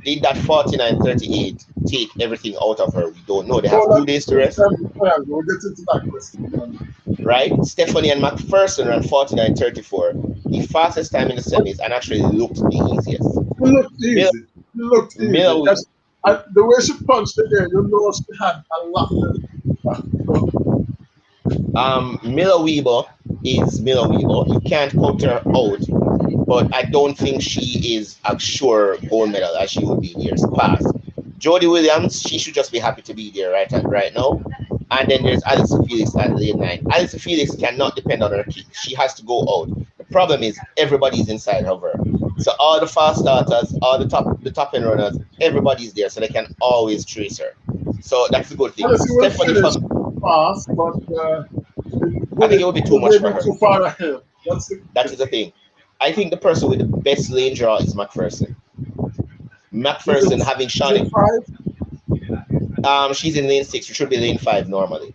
did that 49.38 take everything out of her? We don't know. They have So 2 days to rest, we'll get into that question. right? Stephanie and McPherson ran 49.34, the fastest time in the semis, and actually looked the easiest. It looked Mil- easy. It looked easy. Mil- The way she punched it there, you know she had a lot left. Miller Weber is Miller Weber. You can't count her out, but I don't think she is a sure gold medal as she would be in years past. Jodie Williams, she should just be happy to be there right now. And then there's Alison Felix at lane 9. Alison Felix cannot depend on her kick. She has to go out. The problem is everybody's inside of her. So all the fast starters, all the top end runners, everybody's there, so they can always trace her. So that's a good thing. Honestly, we'll Stephanie finish from fast, but I think it would be too much for her. Too far ahead. That is the thing. I think the person with the best lane draw is McPherson. McPherson having Shawnee. She's in lane 6, which should be lane 5 normally.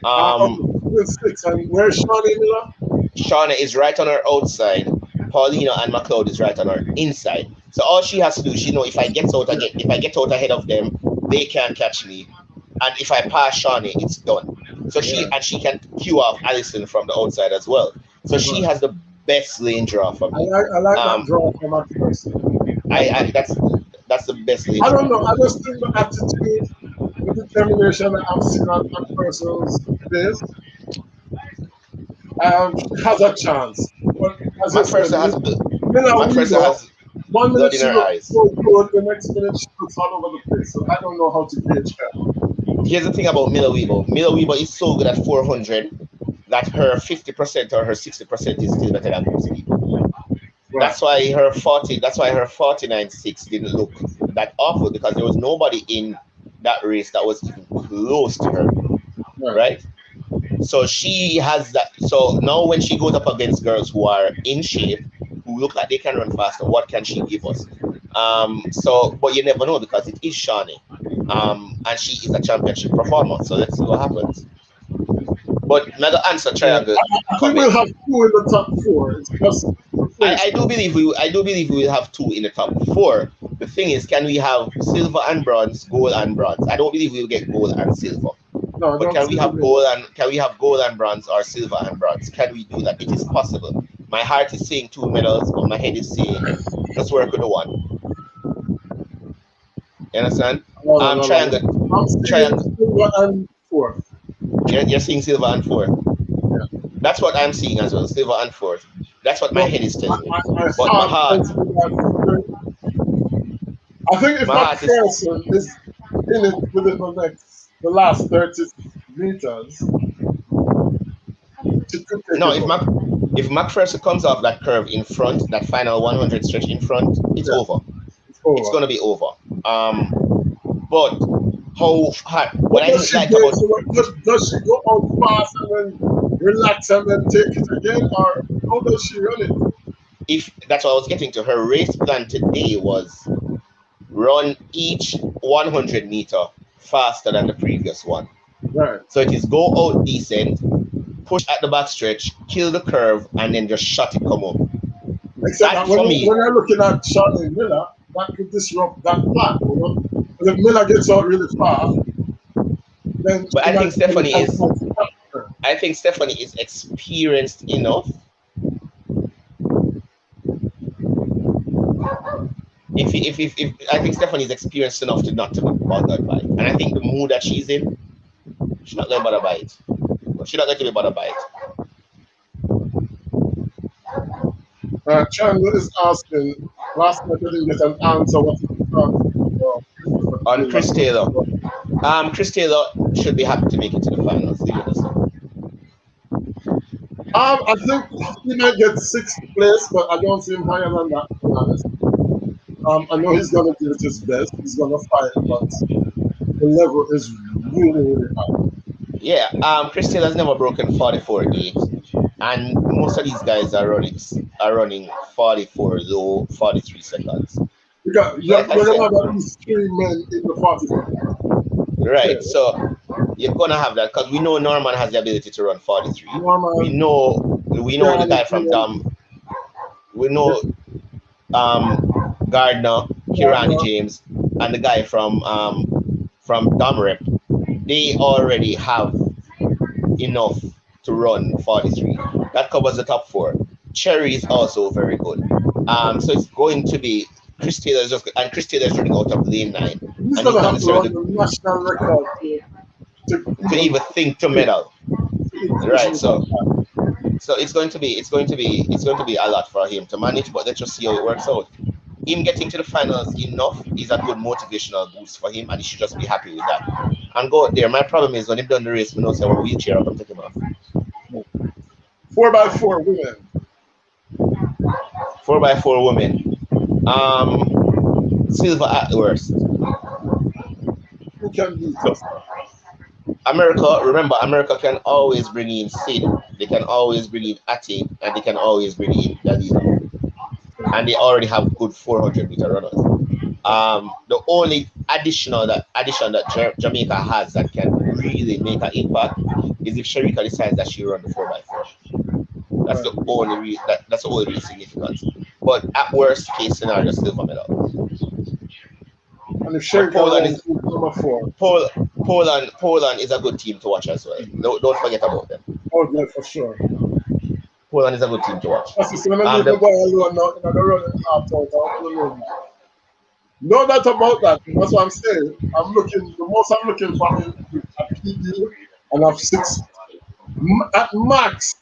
Lane 6, and where's Shawnee Miller? Shauna is right on her outside. Paulina and McLeod is right on her inside. So all she has to do, she know if I get out ahead of them, they can't catch me. And if I pass Shawnee, it's done. So she can cue off Allison from the outside as well. So she has the best lane draw for me. I like that draw from McPherson. That's the best lane I draw. don't know. I just think the attitude, the determination that I'm seeing on McPherson's face has a chance. But as McPherson has one minute blood in she her looks eyes. so good, the next minute she looks all over the place. So I don't know how to gauge her. Here's the thing about Miller Weber. Miller Weber is so good at 400 that her 50% or her 60% is still better than most people. Right. That's why her 49.6 didn't look that awful, because there was nobody in that race that was even close to her. Right? So she has that. So now when she goes up against girls who are in shape, who look like they can run faster, what can she give us? But you never know, because it is Shawnee. And she is a championship performer. So let's see what happens. But another answer triangle. I think we'll have 2 in the top 4. It's just I do believe we will have 2 in the top 4. The thing is, can we have silver and bronze, gold and bronze? I don't believe we'll get gold and silver. No, but can we have gold and bronze, or silver and bronze? Can we do that? It is possible. My heart is saying 2 medals, but my head is saying let's work with the 1. You understand? Triangle. Silver and 4. You're seeing silver and 4. Yeah. That's what I'm seeing as well. Silver and 4. That's what my head is telling me. But my heart. I think if McPherson is in it within the last 30 meters. No, if McPherson comes off that curve in front, that final 100 stretch in front, it's over. It's going to be over. But how hard? What I dislike about does she go out fast and then relax and then take it again, or how does she run it? If that's what I was getting to, her race plan today was run each 100 meter faster than the previous one. Right. So it is go out decent, push at the back stretch, kill the curve, and then just shut it come up. Except that when you're looking at Shawnee Miller, that could disrupt that plan. You know? But if Miller gets out really fast, then. But I think Stephanie is experienced enough. If I think Stephanie is experienced enough to not to be bothered by it. And I think the mood that she's in, she's not going to bother by it. She's not going to be bothered by it. Chandler is asking, last night I didn't get an answer what on Chris Taylor. Chris Taylor should be happy to make it to the finals. I think he might get 6th place, but I don't see him higher than that, to be honest. I know he's gonna give it his best. He's gonna fight, but the level is really, really high. Yeah, Chris Taylor's never broken 44.8, and most of these guys are running 44 low 43 seconds. Because Like I you're said, gonna have at least 3 men in the 45. right? Okay. So you're gonna have that because we know Norman has the ability to run 43. We Norman, know the Granite, guy from Dom. We know Gardner, Kirani Gardner. James, and the guy from Dom Rep. They already have enough to run 43. That covers the top four. Cherry is also very good. So it's going to be Chris Taylor and Chris Taylor is running out of lane 9, He's and he's gonna not have to run necessarily the national record to to even even think to medal. push Right. him that high. So it's going to be a lot for him to manage, but let's just see how it works out. Him getting to the finals enough is a good motivational boost for him, and he should just be happy with that and go out there. My problem is when him done the race, we know say a wheelchair, I can take him off. 4x4 women. 4x4 women. Silver at worst. Who can beat So us? America, remember, America can always bring in Sid, they can always bring in Ati, and they can always bring in Dalila. And they already have good 400-meter runners. The only addition that Jamaica has that can really make an impact is if Sharika decides that she run the 4x4. That's Right. the only that's the only real significance. But at worst case scenario, silver medal. And if But Sherry can run number 4, Poland is a good team to watch as well. Don't forget about them. oh yeah, for sure. Poland is a good team to watch. That's just when I leave the boy alone now, in the running after out alone. No doubt about that. That's what I'm saying. The most I'm looking for is a PB and I've 6 at max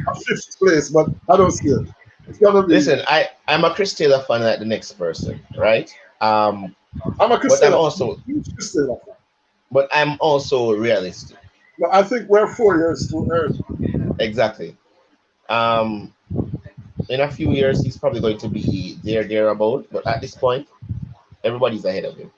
a 5th place, but I don't see it. It's gonna be. Listen, I'm a Chris Taylor fan like the next person, right? I'm a But I'm Christina fan. also Huge Christina fan. but I'm also realistic. But I think we're 4 years too early. Exactly. Um, in a few years, he's probably going to be thereabout. But at this point, everybody's ahead of him.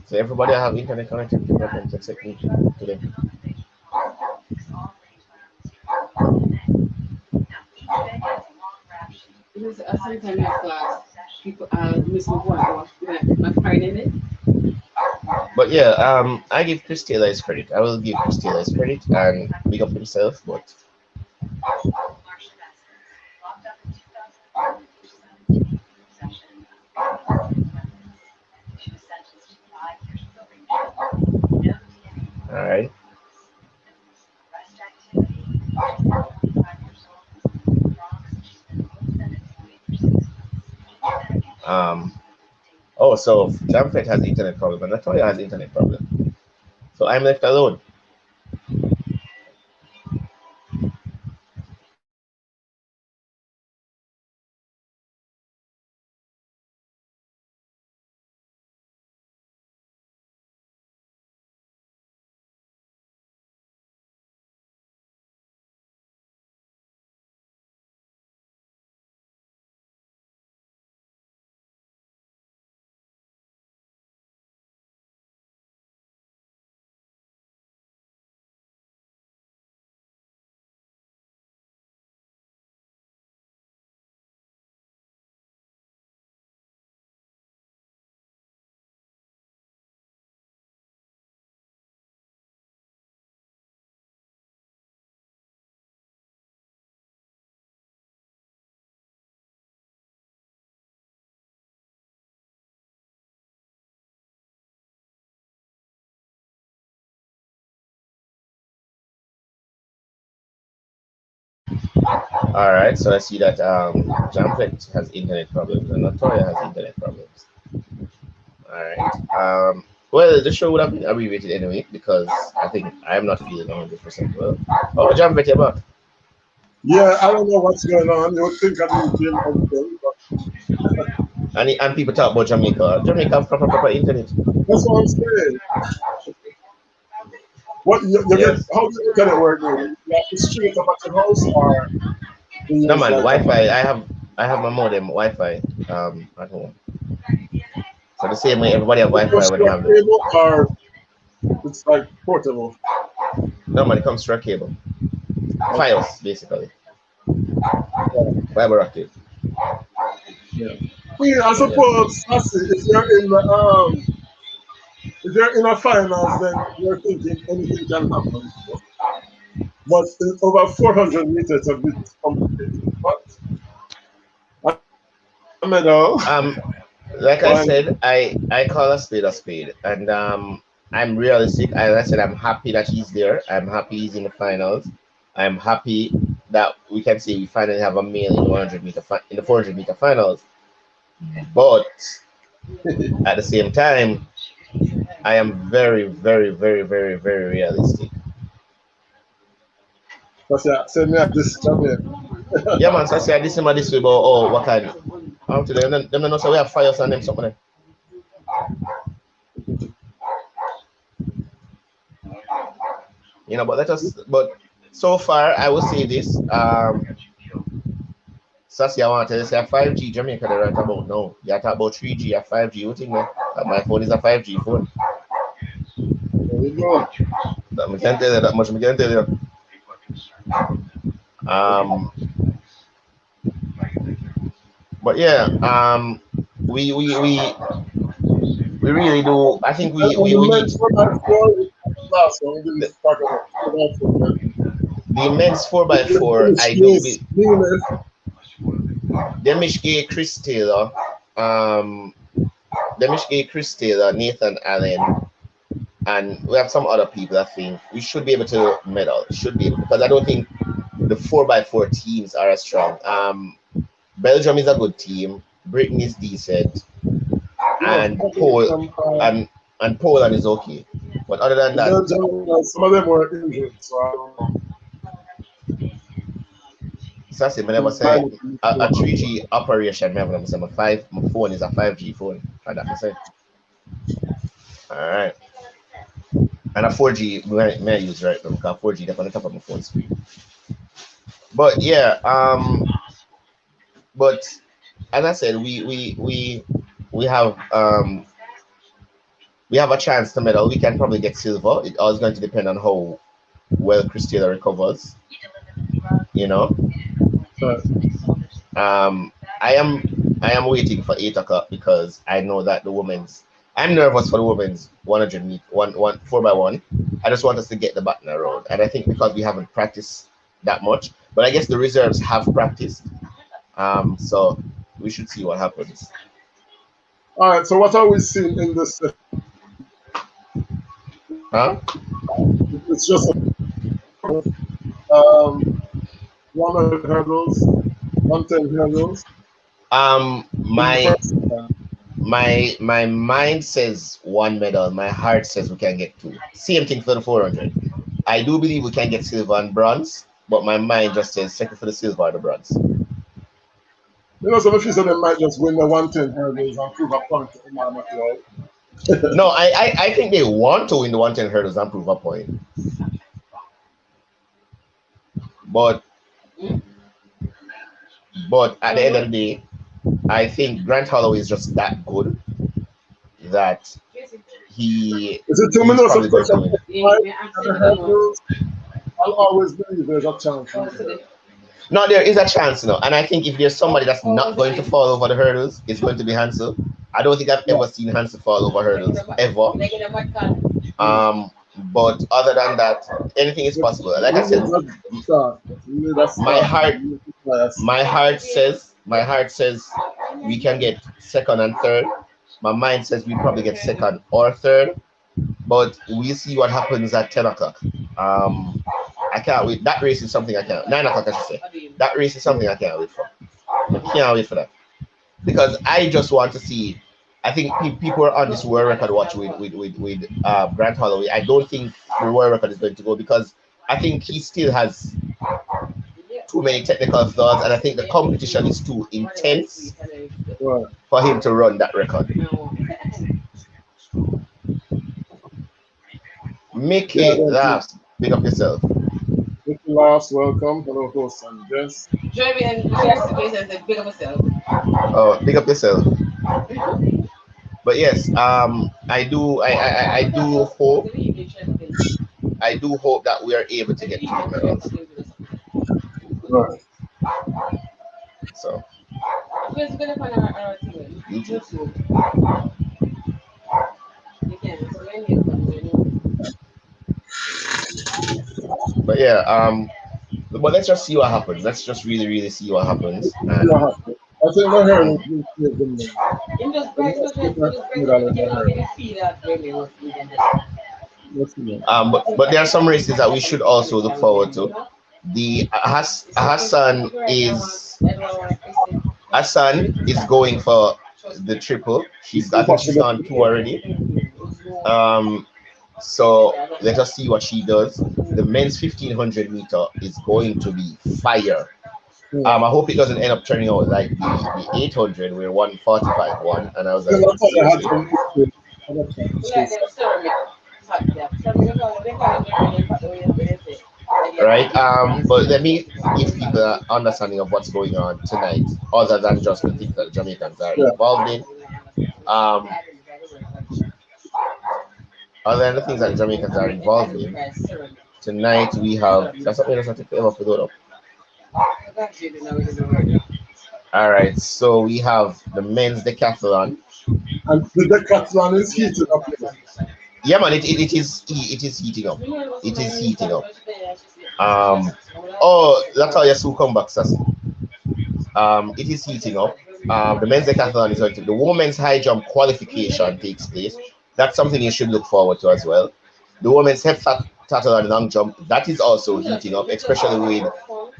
So everybody have internet connectivity problems except me today. Because sometimes in class, people miss my point my friend in it. But yeah, I give Chris Taylor his credit. I will give Chris Taylor his credit and big up himself. But all right. Um. Oh, so Jamfet has internet problem and Latoya has internet problem. So I'm left alone. All right. So I see that Jamfet has internet problems and Latoya has internet problems. All right. Well, the show would have been abbreviated anyway because I think I'm not feeling 100% well. Oh, Jamfet, you're back. Yeah, I don't know what's going on. You would think I didn't feel anything, but And people talk about Jamaica. Jamaica have proper internet. that's what I'm saying. What you get? Yes. How do you get it working? You have to stream it up at your house, or you No use man, like a Wi-Fi. I have my modem Wi-Fi at home. So the same way everybody have Wi-Fi push when they your have the cable, or it's like portable. no man, it comes through a cable. Okay. Files basically. Yeah. Fiber optic. Yeah. I So yeah. suppose Sassy, if you're in a finals, then you're thinking anything can happen. But in over 400 meters, a bit complicated. But a medal, Um like I why not? said, I call a spade, and I'm realistic. As I said, I'm happy that he's there. I'm happy he's in the finals. I'm happy that we can say we finally have a male in the 400 meter finals. But at the same time, I am very, very, very, very, very realistic. Because yeah, send me at this Jamaica. Yeah, man. So I say this way, but oh, what kind? Out to them don't know. So we have fires on them something. But let us. But so far, I will say this. Sassy, I want to say 5G Jamaica they right about now. You talk about 3G or 5G. What thing man? That my phone is a 5G phone. There you go. That I can tell you that much. I can tell you. Um, but yeah. We really do. I think And the we need men's 4x4, last one, we didn't the, talk about 4x4. the men's 4x4. The I do Miss believe Venus, Demishke Chris Taylor, um, Demishke Chris Taylor, Nathan Allen, and we have some other people. I think we should be able to medal. Should be able, because I don't think the 4x4 teams are as strong. Belgium is a good team. Britain is decent, yeah, and talking from Poland is okay. But other than the that, Belgium, some of them were injured, so I don't know. so I say, I never The say pilot is a still 3G operation. I never say my phone is a 5G phone. For that I say. All right. And a 4G may I use right now because 4G that's on the top of my phone screen. But yeah, but as I said, we have a chance to medal. We can probably get silver. It all is going to depend on how well Christina recovers. You know, but um, I am I am waiting for 8 o'clock because I know that the women's. I'm nervous for the women's 100 meter, one 4x1. I just want us to get the button around, and I think because we haven't practiced that much, but I guess the reserves have practiced. So we should see what happens. all right, so what are we seeing in this? Huh? It's just um, 100 hurdles, 110 hurdles Um, in the my first time. my mind says one medal. My heart says we can get two. Same thing for the 400. I do believe we can get silver and bronze, but my mind just says second for the silver or the bronze. Some of you said they might just win the 110 hurdles and prove a point to Imam Macleod. No, I think they want to win the 110 hurdles and prove a point. But at the end of the day, I think Grant Holloway is just that good that Is it too he's many some probably going such to a win. fight and the hurdles? I'll always believe there's a chance. No, there is a chance, and I think if there's somebody that's not going to fall over the hurdles, it's going to be Hansel. I don't think I've Yeah. ever seen Hansel fall over hurdles ever. But other than that, anything is possible. Like I You said, need a start. You need a my start. heart, You need to try a start. my heart says we can get second and third. My mind says we probably get second or third, but we'll see what happens at 10 o'clock. I can't wait. That race is something I can't. 9 o'clock, I should say. That race is something I can't wait for. I can't wait for that because I just want to see. I think people are on this world record watch with Grant Holloway. I don't think the world record is going to go because I think he still has too many technical flaws, and I think the competition is too intense Right. for him to run that record. Yeah, Mickey that's it. laughs. Big up yourself. Mr. Laughs, welcome. Hello, host and guest. Join me and share space and say big up yourself. Oh, big up yourself. But yes, I do hope that we are able to get 2 medals. Right. So Where's gonna find our thing? YouTube. You can. So when you come, you know. But yeah, but let's just see what happens. Let's just really see what happens. See And what happens. I think my hair is going to be good now. In those I'm bright not social, seeing in those bright medal social, in you my know, hair. you feel that really was even Let's see. but there are some races that we should also look forward to. The Hassan is going for the triple. I think she's on 2 already. So let us see what she does. The men's 1500 meter is going to be fire. I hope it doesn't end up turning out like the 800 where 145 won, and I was Because like, I thought they had seriously, some issues. I got some like issues. them ceramic. right? But let me give people an understanding of what's going on tonight, other than just the things that the Jamaicans are Yeah. involved in. Um, Other than the things that the Jamaicans are involved in, tonight we have. That's something that's not to ever put up. All right, so we have the men's decathlon. And the decathlon is heated up here. Yeah, man, it is heating up. It is heating up. Oh, that's how you come back, Sassy. It is heating up. The men's decathlon is going to. The women's high jump qualification takes place. That's something you should look forward to as well. The women's heptathlon long jump, that is also heating up, especially with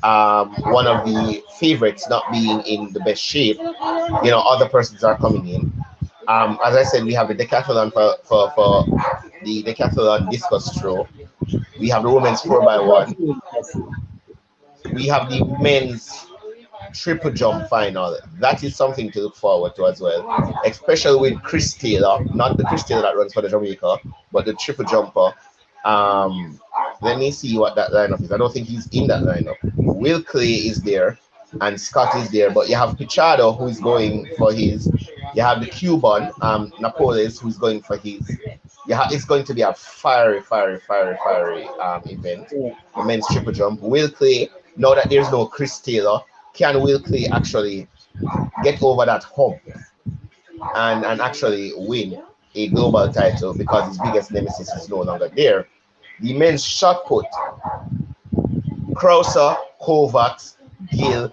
one of the favorites not being in the best shape. Other persons are coming in. As I said, we have the decathlon for the decathlon discus throw. We have the women's 4x1. We have the men's triple jump final. That is something to look forward to as well, especially with Chris Taylor, not the Chris Taylor that runs for the Jamaica, but the triple jumper. Let me see what that lineup is. I don't think he's in that lineup. Will Clay is there and Scott is there, but you have Pichado who is going for his. You have the Cuban Napoles who's going for his. It's going to be a fiery event. The men's triple jump. Will Clay, now that there's no Chris Taylor, can Will Clay actually get over that hump and actually win a global title because his biggest nemesis is no longer there? The men's shot put, Krauser, Kovacs, Gill,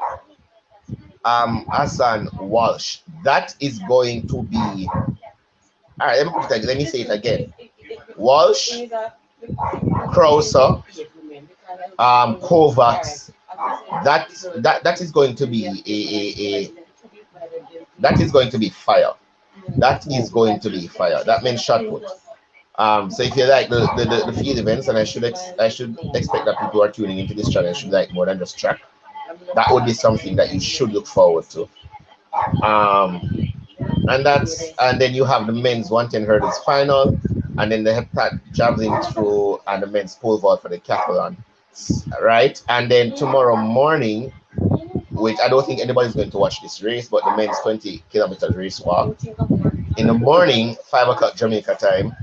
Hassan, Walsh. That is going to be. All right, let me say it again. Walsh, Krauser, Kovacs. That is going to be that is going to be fire. That is going to be fire. That means shot put. So if you like the field events, and I should expect that people who are tuning into this channel should like more than just track. That would be something that you should look forward to. And then you have the men's 110 hurdles final, and then the heptat javelin throw and the men's pole vault for the decathlon, right? And then tomorrow morning, which I don't think anybody's going to watch this race, but the men's 20 kilometers race walk in the morning, 5 o'clock Jamaica time.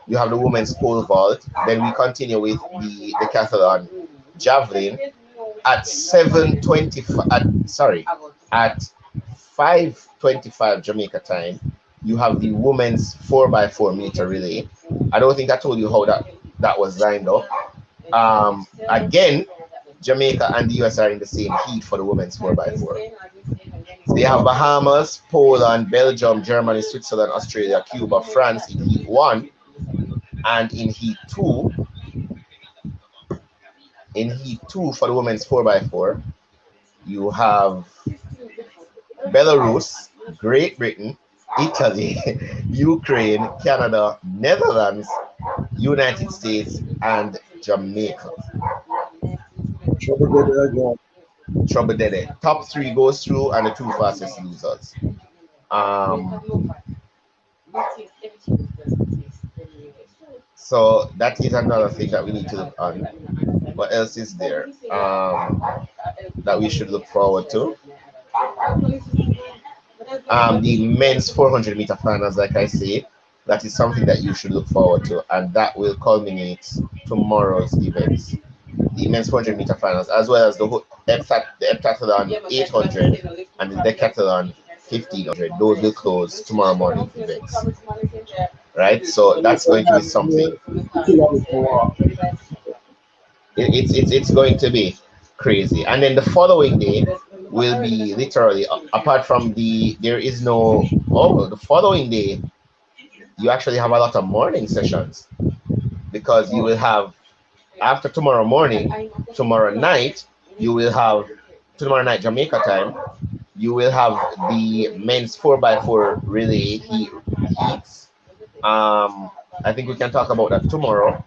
You have the women's pole vault. Then we continue with the decathlon javelin at 7:25. At 5:25 Jamaica time. You have the women's 4x4 meter relay. I don't think I told you how that was lined up. Again, Jamaica and the US are in the same heat for the women's 4x4. They have Bahamas, Poland, Belgium, Germany, Switzerland, Australia, Cuba, France in heat 1. And in heat 2, for the women's 4x4, you have Belarus, Great Britain, Italy, Ukraine, Canada, Netherlands, United States, and Jamaica. Trouble baby again. trouble dead. Top three goes through, and the two fastest losers. Um, so that is another thing that we need to look on. What else is there that we should look forward to? The men's 400-meter finals, like I say, that is something that you should look forward to, and that will culminate tomorrow's events. The men's 400-meter finals, as well as the heptathlon 800 and the decathlon 1500. Those will close tomorrow morning events, right? So that's going to be something. It's going to be crazy. And then the following day will be literally, apart from there is no, oh, the following day you actually have a lot of morning sessions, because you will have, after tomorrow morning, tomorrow night, you will have, tomorrow night Jamaica time, you will have the men's 4x4 relay heats. I think we can talk about that tomorrow.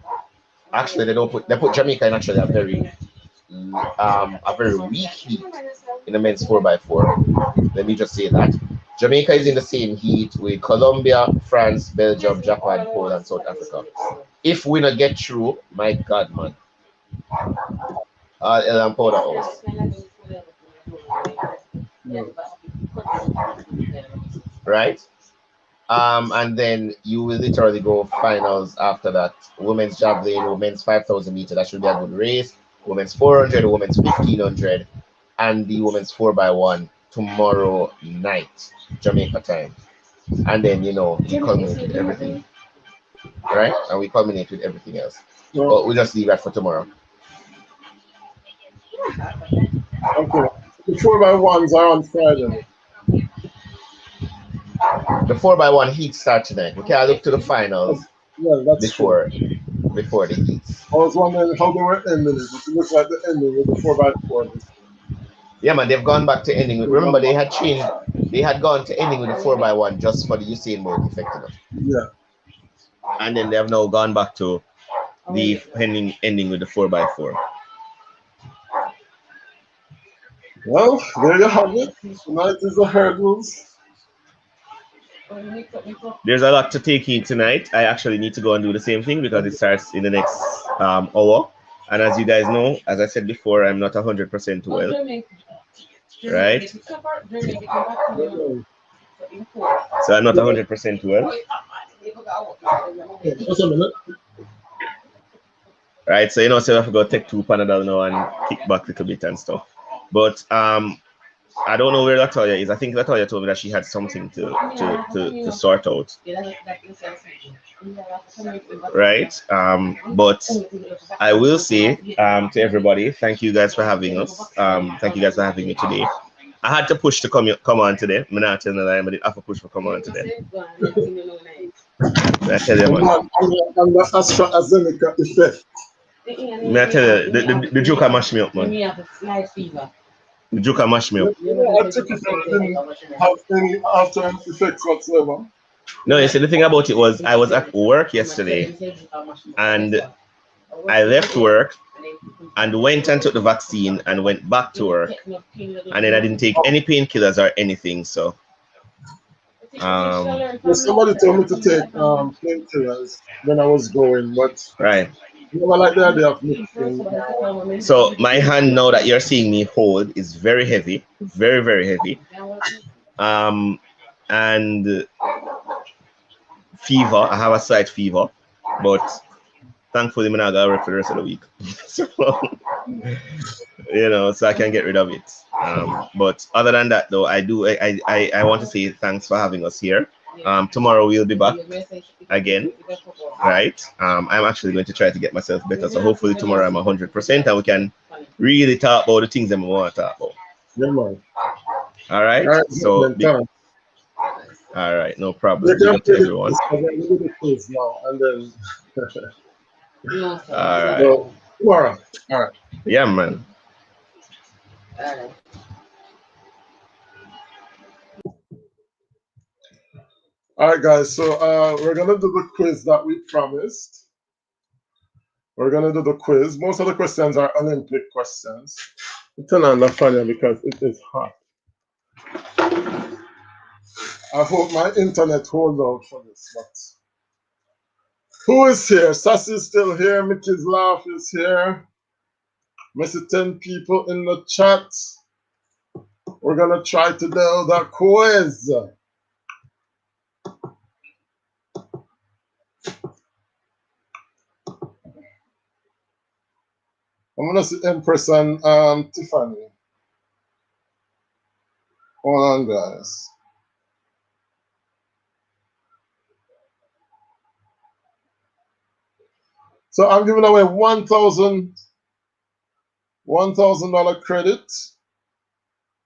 Actually, they put Jamaica in actually a very weak heat in the men's 4x4. Let me just say that Jamaica is in the same heat with Colombia, France, Belgium, Japan, Poland, South Africa. If we not get through, my God, man, El Powder House. Right? And then you will literally go finals after that. Women's javelin, women's 5,000 meter. That should be a good race. Women's 400, women's 1500, and the women's 4x1 tomorrow night, Jamaica time. And then, you know, we culminate with everything. Right? And we culminate with everything else. But we'll just leave that for tomorrow. Okay. The 4x1s are on Friday. The 4x1 heat start tonight. We can look to the finals before the heats. I was wondering how they were ending it. It looks like the ending with the 4x4. Yeah, man, they've gone back to ending with. Remember, they had changed. They had gone to ending with the 4x1 just for the Usain Bolt effect. Yeah. And then they have now gone back to the ending with the 4x4. Well, there you have it. Tonight is the hurdles. There's a lot to take in tonight. I actually need to go and do the same thing because it starts in the next hour. And as you guys know, as I said before, I'm not 100% well. Right? So I'm not 100% well. Just a minute. Right? So, you know, so I have to go take 2 Panadol now and kick back a little bit and stuff. But I don't know where Latoya is. I think Latoya told me that she had something to sort out. Right? But I will say to everybody, thank you guys for having us. Thank you guys for having me today. I had to push to come on today. I'm not telling you, but I have to push to come on today. I tell you, man. And the AstraZeneca effect. I tell you, the Joker mashed me up, man. The Joker mashed me up. I took it and didn't have any after effects whatsoever. No, you see, the thing about it was I was at work yesterday and I left work and went and took the vaccine and went back to work. And then I didn't take any painkillers or anything, so. Somebody told me to take painkillers when I was going, but right. Like the idea of so my hand now that you're seeing me hold is very heavy, very, very heavy. And fever, I have a slight fever, but thankfully I'm not gonna work for the rest of the week. So, you know, so I can get rid of it. But other than that though, I want to say thanks for having us here. Tomorrow we'll be back again, right? I'm actually going to try to get myself better, so hopefully tomorrow I'm 100% and we can really talk about the things that we want to talk about. Yeah, man. All right, so all right, no problem. Everyone. Now and then. All right. So, tomorrow. All right. Yeah, man. All right, guys. So we're gonna do the quiz that we promised. We're gonna do the quiz. Most of the questions are Olympic questions. Turn on the fan here because it is hot. I hope my internet holds out for this. But who is here? Sassy's still here. Mickey's Laugh is here. Messi 10 people in the chat. We're gonna try to do the quiz. I'm gonna see Empress and Tiffany. Hold on, guys. So I'm giving away $1,000 credit.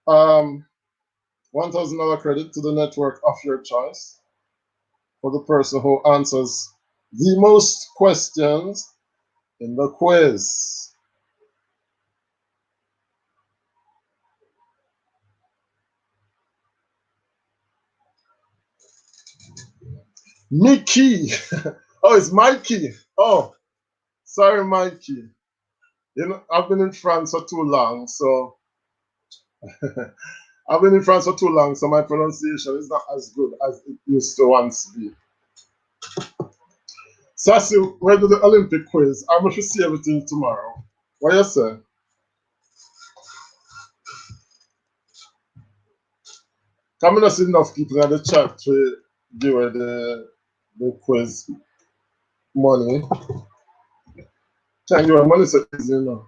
$1,000 credit to the network of your choice for the person who answers the most questions in the quiz. Mickey. Oh, it's Mikey. Oh, sorry, Mikey. You know, I've been in France for too long, so so my pronunciation is not as good as it used to once be. Sassy, we'll do the Olympic quiz. I'm going to see everything tomorrow. What you say? I'm not see enough people in the chat to give away the quiz money. Can't give away money so easy, you know.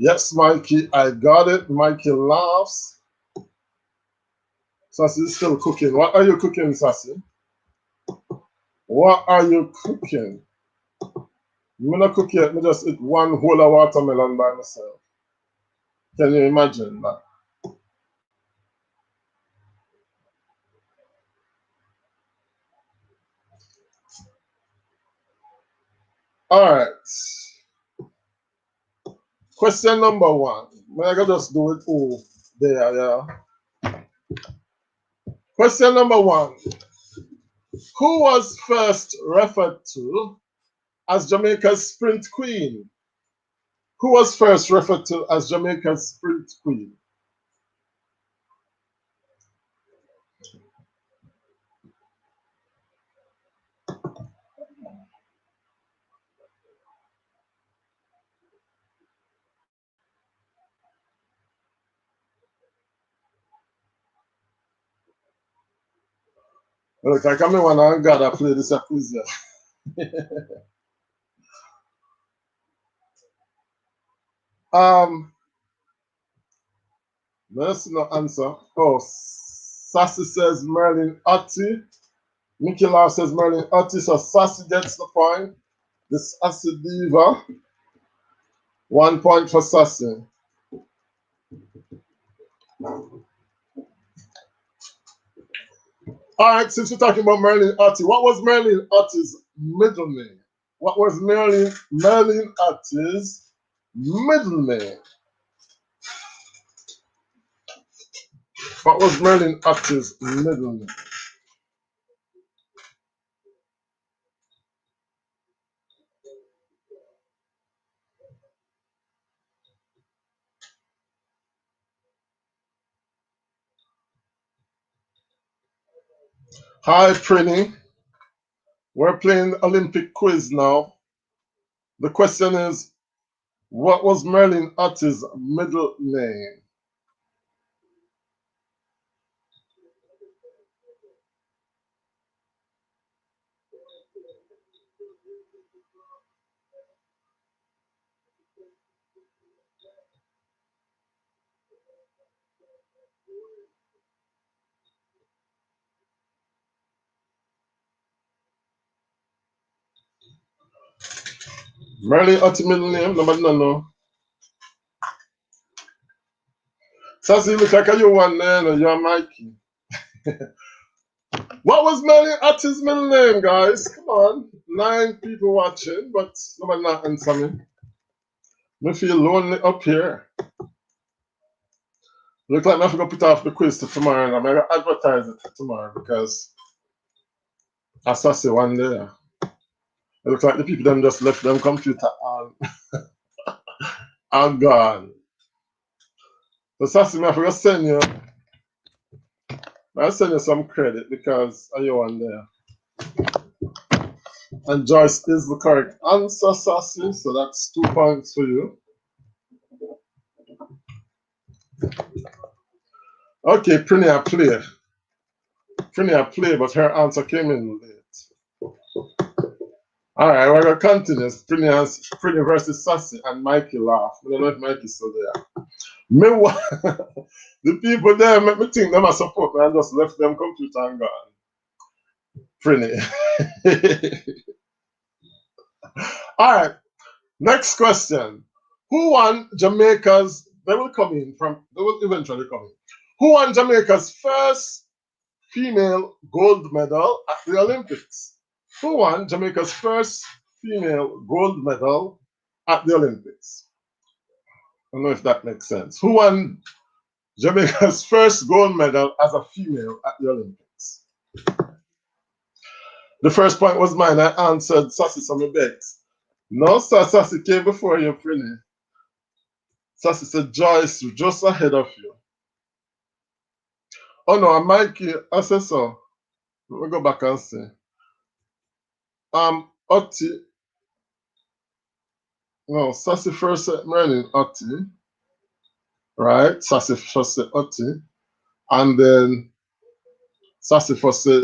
Yes, Mikey, I got it. Mikey laughs. Sassy is still cooking. What are you cooking, Sassy? What are you cooking? I'm not cook yet. I just eat one whole of watermelon by myself. Can you imagine that? All right. Question number one. I can just do it all there, yeah. Question number one. Who was first referred to as Jamaica's sprint queen? Who was first referred to as Jamaica's sprint queen? Look, I come in one and gotta play this quiz here. Let's no answer. Oh, Sassy says Merlin Otti. Mickey Law says Merlin Otti, so Sassy gets the point. This Sassy Diva. 1 point for Sassy. All right, since we're talking about Merlin Otti, what was Merlin Otti's middle name? What was Merlin Otti's middle name? What was Merlin Otti's middle name? Hi, Prinny. We're playing the Olympic quiz now. The question is, what was Merlin Otti's middle name? Merlin Otti middle name? Nobody know. Sassy, look like you one there, you're Mikey. What was Merlin Otti's middle name, guys? Come on. 9 people watching, but nobody not answer me. Me feel lonely up here. Look like I have to put off the quiz to tomorrow, and I'm gonna advertise it for tomorrow because I saw say one day. It looks like the people them just left them computer and gone. So Sassy, I forgot I'll send you some credit because of you one there. And Joyce is the correct answer, Sassy. So that's 2 points for you. Okay, Prinia play. Prinia play, but her answer came in late. Alright, we're gonna continue. Prinia versus Sassy and Mikey laugh. I don't know if Mikey's still there. Meanwhile, the people there make me think them a support me and just left them computer and gone. Prinia. Alright, next question. Who won Jamaica's, they will eventually come in. Who won Jamaica's first female gold medal at the Olympics? Who won Jamaica's first female gold medal at the Olympics? I don't know if that makes sense. Who won Jamaica's first gold medal as a female at the Olympics? The first point was mine. I answered Sassy Summerbex. No, sir, Sassy came before you, Prinny. Sassy said Joyce just ahead of you. Oh no, Mikey, I said so. Let me go back and see. Otti. No, Sassy first said Merlin Otti. Right? Sassy first said Otti. And then Sassy first said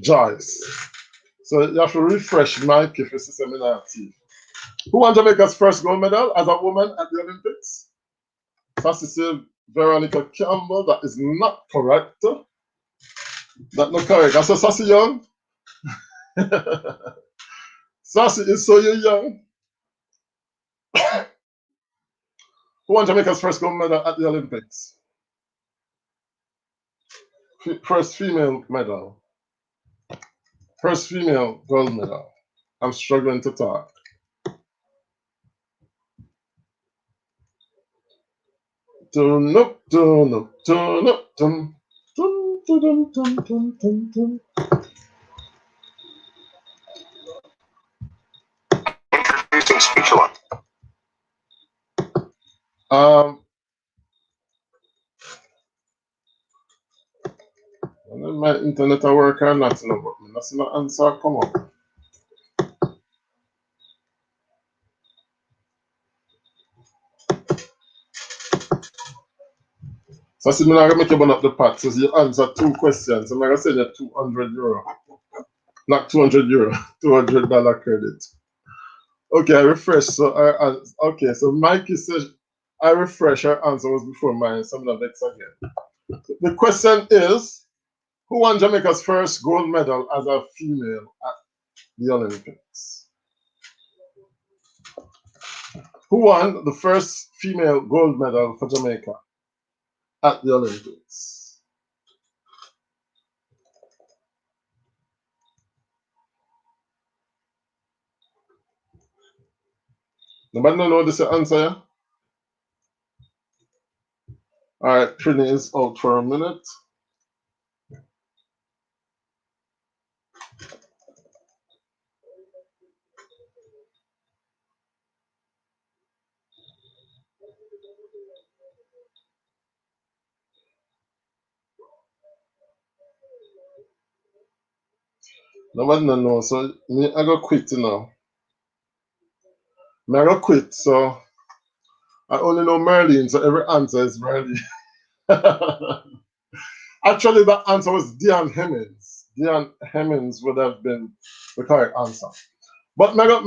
Joyce. So you have to refresh Mike if you see seminar teeth. Who won Jamaica's first gold medal as a woman at the Olympics? Sassy said Veronica Campbell. That is not correct. That's not correct. I said Sassy Young. Sassy is so young. Who won Jamaica's first gold medal at the Olympics? First female medal. First female gold medal. I'm struggling to talk. Turn up, turn up, turn up, turn. Introducing speaker one. My internet work or not, no, but that's not answer come up. So I see me gonna make you burn up the pot. So you answer 2 questions. So I'm gonna send you €200. Not €200, $200 credit. Okay, I refresh. So okay, so Mikey says I refresh. Her answer was before mine, so I'm not vex again. The question is, who won Jamaica's first gold medal as a female at the Olympics? Who won the first female gold medal for Jamaica at the Olympics? Nobody know this answer, yeah? Alright, Trini is out for a minute. Nobody know, so me I go quit now. I go quit, so I only know Merlin, so every answer is Merlin. Actually, that answer was Dion Hemmings. Dion Hemmings would have been the correct answer. But I go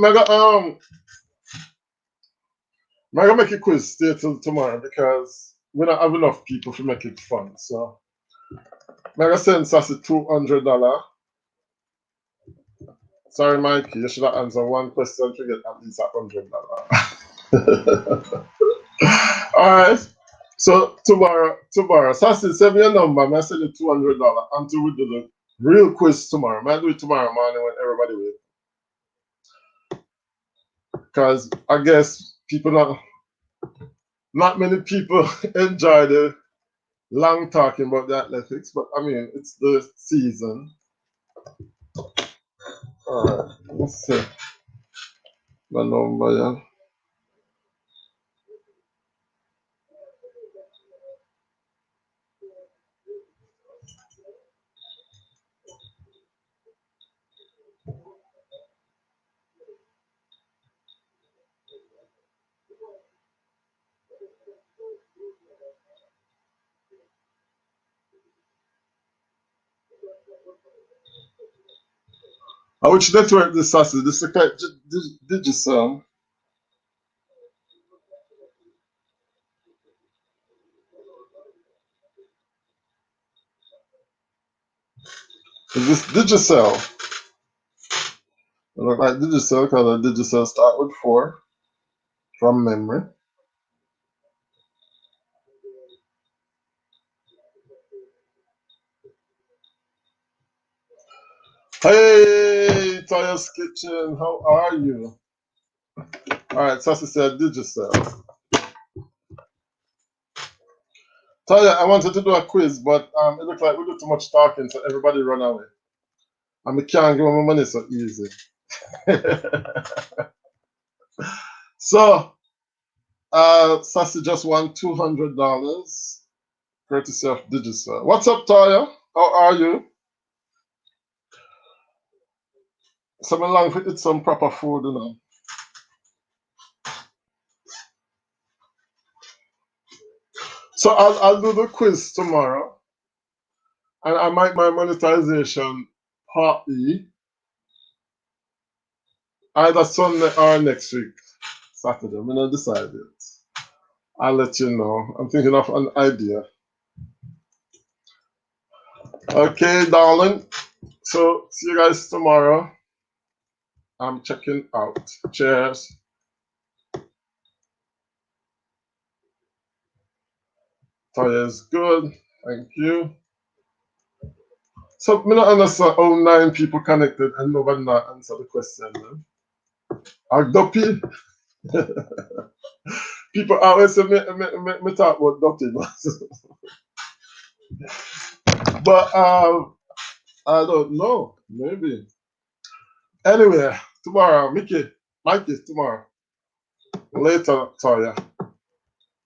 make a quiz stay till tomorrow because we don't have enough people to make it fun. So I go send Sassy $200. Sorry, Mikey, you should have answered 1 question to get at least $100. Alright. So tomorrow, Sassy, send me a number. I send you $200 until we do the real quiz tomorrow. I do it tomorrow morning when everybody waits. because I guess not many people enjoy the long talking about the athletics, but I mean, it's the season. All right, let's see the number. Yeah. Which network this is? This is Digicel. Is this Digicel? It look like Digicel because the Digicel start with 4 from memory. Hey, Toya's Kitchen, how are you? All right, Sassy said Digicel. Toya, I wanted to do a quiz, but it looked like we do too much talking, so everybody run away. And I can't give them my money so easy. So, Sassy just won $200, courtesy of Digicel. What's up, Toya? How are you? So, I'm long to eat some proper food, you know. So, I'll do the quiz tomorrow, and I might my monetization partly either Sunday or next week, Saturday. I'm gonna decide it. I'll let you know. I'm thinking of an idea. Okay, darling. So see you guys tomorrow. I'm checking out. Cheers. Toya is good. Thank you. So, me not understand how 9 people connected and nobody not answer the question. Man. Are dopey? People always say me talk about dopey. But I don't know. Maybe. Anyway, tomorrow, Mikey, tomorrow. Later, Toya.